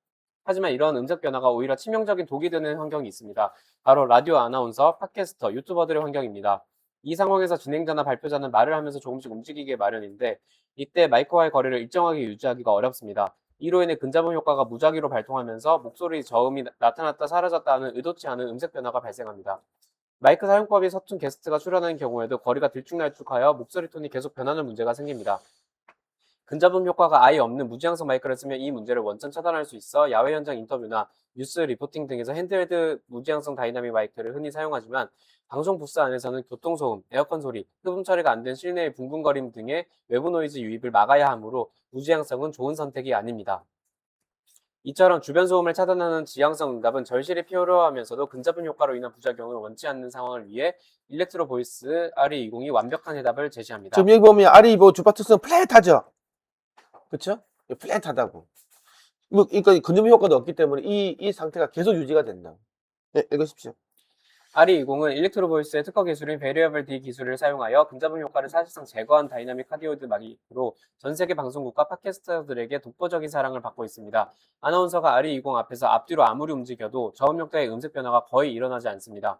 하지만 이러한 음색 변화가 오히려 치명적인 독이 되는 환경이 있습니다. 바로 라디오 아나운서, 팟캐스터, 유튜버들의 환경입니다. 이 상황에서 진행자나 발표자는 말을 하면서 조금씩 움직이게 마련인데 이때 마이크와의 거리를 일정하게 유지하기가 어렵습니다. 이로 인해 근잡음 효과가 무작위로 발동하면서 목소리 저음이 나타났다 사라졌다 하는 의도치 않은 음색 변화가 발생합니다. 마이크 사용법이 서툰 게스트가 출연하는 경우에도 거리가 들쭉날쭉하여 목소리 톤이 계속 변하는 문제가 생깁니다. 근접음 효과가 아예 없는 무지향성 마이크를 쓰면 이 문제를 원천 차단할 수 있어 야외 현장 인터뷰나 뉴스 리포팅 등에서 핸드헬드 무지향성 다이나믹 마이크를 흔히 사용하지만 방송 부스 안에서는 교통소음, 에어컨 소리, 흡음 처리가 안 된 실내의 붕붕거림 등의 외부 노이즈 유입을 막아야 하므로 무지향성은 좋은 선택이 아닙니다. 이처럼 주변 소음을 차단하는 지향성 응답은 절실히 필요하면서도 근접음 효과로 인한 부작용을 원치 않는 상황을 위해 일렉트로 보이스 RE20이 완벽한 해답을 제시합니다. 지금 여기 보면 RE25 주파투스는 플랫하죠? 그쵸? 플랫하다고. 뭐, 그러니까 근접음 효과도 없기 때문에 이 상태가 계속 유지가 된다. 네, 읽으십시오. RE20은 일렉트로 보이스의 특허 기술인 베리어블 D 기술을 사용하여 근접음 효과를 사실상 제거한 다이나믹 카디오이드 마이크로 전 세계 방송국과 팟캐스터들에게 독보적인 사랑을 받고 있습니다. 아나운서가 RE20 앞에서 앞뒤로 아무리 움직여도 저음역대의 음색 변화가 거의 일어나지 않습니다.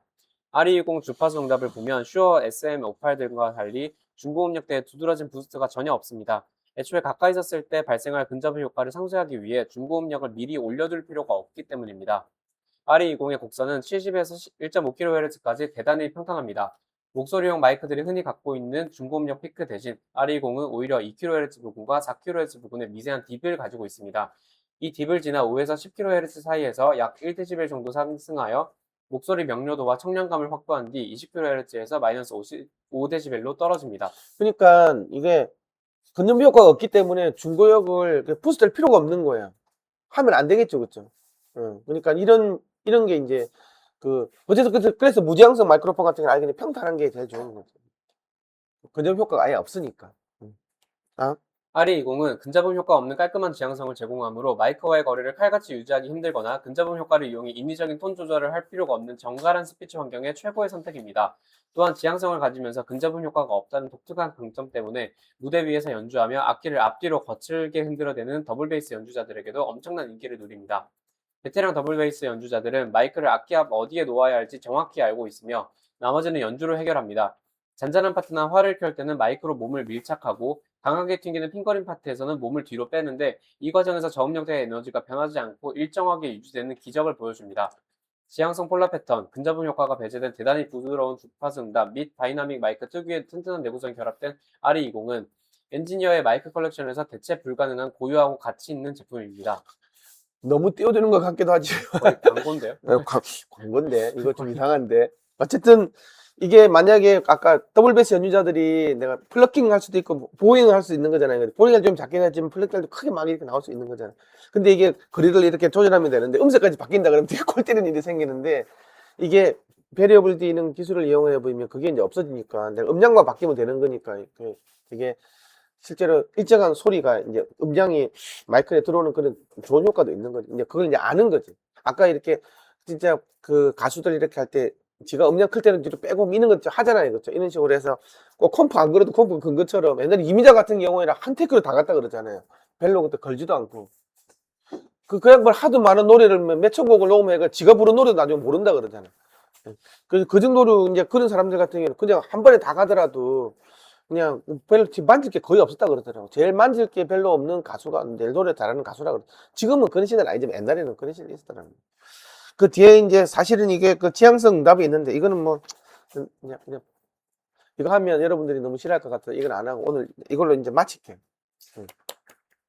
RE20 주파수 응답을 보면 슈어 SM58들과 달리 중고음역대에 두드러진 부스트가 전혀 없습니다. 애초에 가까이서 쓸 때 발생할 근접음 효과를 상쇄하기 위해 중고음역을 미리 올려둘 필요가 없기 때문입니다. RE20의 곡선은 70에서 1.5kHz까지 대단히 평탄합니다. 목소리용 마이크들이 흔히 갖고 있는 중고음역 피크 대신 RE20은 오히려 2kHz 부분과 4kHz 부분의 미세한 딥을 가지고 있습니다. 이 딥을 지나 5에서 10kHz 사이에서 약 1dB 정도 상승하여 목소리 명료도와 청량감을 확보한 뒤 20kHz에서 마이너스 5dB로 떨어집니다. 그러니까 이게 근접음 효과가 없기 때문에 중고역을 부스트할 필요가 없는 거예요. 하면 안 되겠죠, 그쵸? 그러니까 이런 게 이제 어쨌든 그래서 무지향성 마이크로폰 같은 경우는 그냥 평탄한 게 제일 좋은 거죠. 근접음 효과가 아예 없으니까. 아? RE20은 근접음 효과 없는 깔끔한 지향성을 제공하므로 마이크와의 거리를 칼같이 유지하기 힘들거나 근접음 효과를 이용해 인위적인 톤 조절을 할 필요가 없는 정갈한 스피치 환경의 최고의 선택입니다. 또한 지향성을 가지면서 근접음 효과가 없다는 독특한 강점 때문에 무대 위에서 연주하며 악기를 앞뒤로 거칠게 흔들어대는 더블 베이스 연주자들에게도 엄청난 인기를 누립니다. 베테랑 더블 베이스 연주자들은 마이크를 악기 앞 어디에 놓아야 할지 정확히 알고 있으며 나머지는 연주로 해결합니다. 잔잔한 파트나 화를 켤 때는 마이크로 몸을 밀착하고 강하게 튕기는 핑거링 파트에서는 몸을 뒤로 빼는데 이 과정에서 저음역대의 에너지가 변하지 않고 일정하게 유지되는 기적을 보여줍니다. 지향성 폴라 패턴, 근접음 효과가 배제된 대단히 부드러운 주파수 응답 및 다이나믹 마이크 특유의 튼튼한 내구성이 결합된 RE20은 엔지니어의 마이크 컬렉션에서 대체 불가능한 고유하고 가치 있는 제품입니다. 너무 띄워주는 것 같기도 하지. 거의 광고인데요. 광고인데 이거 좀 이상한데. 어쨌든 이게 만약에 아까 더블 베이스 연주자들이 내가 플러킹 할 수도 있고 보잉을 할 수 있는 거잖아요. 보잉을 좀 작게 했지만 플러킹도 크게 막 이렇게 나올 수 있는 거잖아요. 근데 이게 거리를 이렇게 조절하면 되는데 음색까지 바뀐다 그러면 되게 꼴 때리는 일이 생기는데 이게 베리어블 D는 기술을 이용해 보면 그게 이제 없어지니까 내가 음량만 바뀌면 되는 거니까 되게 실제로 일정한 소리가 이제 음량이 마이크에 들어오는 그런 좋은 효과도 있는 거지. 이제 그걸 이제 아는 거지. 아까 이렇게 진짜 그 가수들 이렇게 할 때 지가 음량 클 때는 뒤로 빼고 미는 거 하잖아요. 그렇죠? 이런 식으로 해서 꼭 컴프 안 그래도 컴프 근 것처럼 옛날에 이미자 같은 경우에는 한 테이크로 다 갔다 그러잖아요. 별로 그때 걸지도 않고. 그 양반 하도 많은 노래를 몇천 곡을 녹음해가 지가 부른 노래도 나중에 모른다 그러잖아요. 그 정도로 이제 그런 사람들 같은 경우는 그냥 한 번에 다 가더라도 그냥 별로 만질 게 거의 없었다 그러더라고. 제일 만질 게 별로 없는 가수가 내일 노래 잘하는 가수라 그러. 지금은 그런 시대는 아니지만 옛날에는 그런 시대가 있었더라고. 그 뒤에 이제 사실은 이게 그 지향성 응답이 있는데 이거는 뭐 그냥 이거 하면 여러분들이 너무 싫어할 것 같아서 이건 안 하고 오늘 이걸로 이제 마칠게요.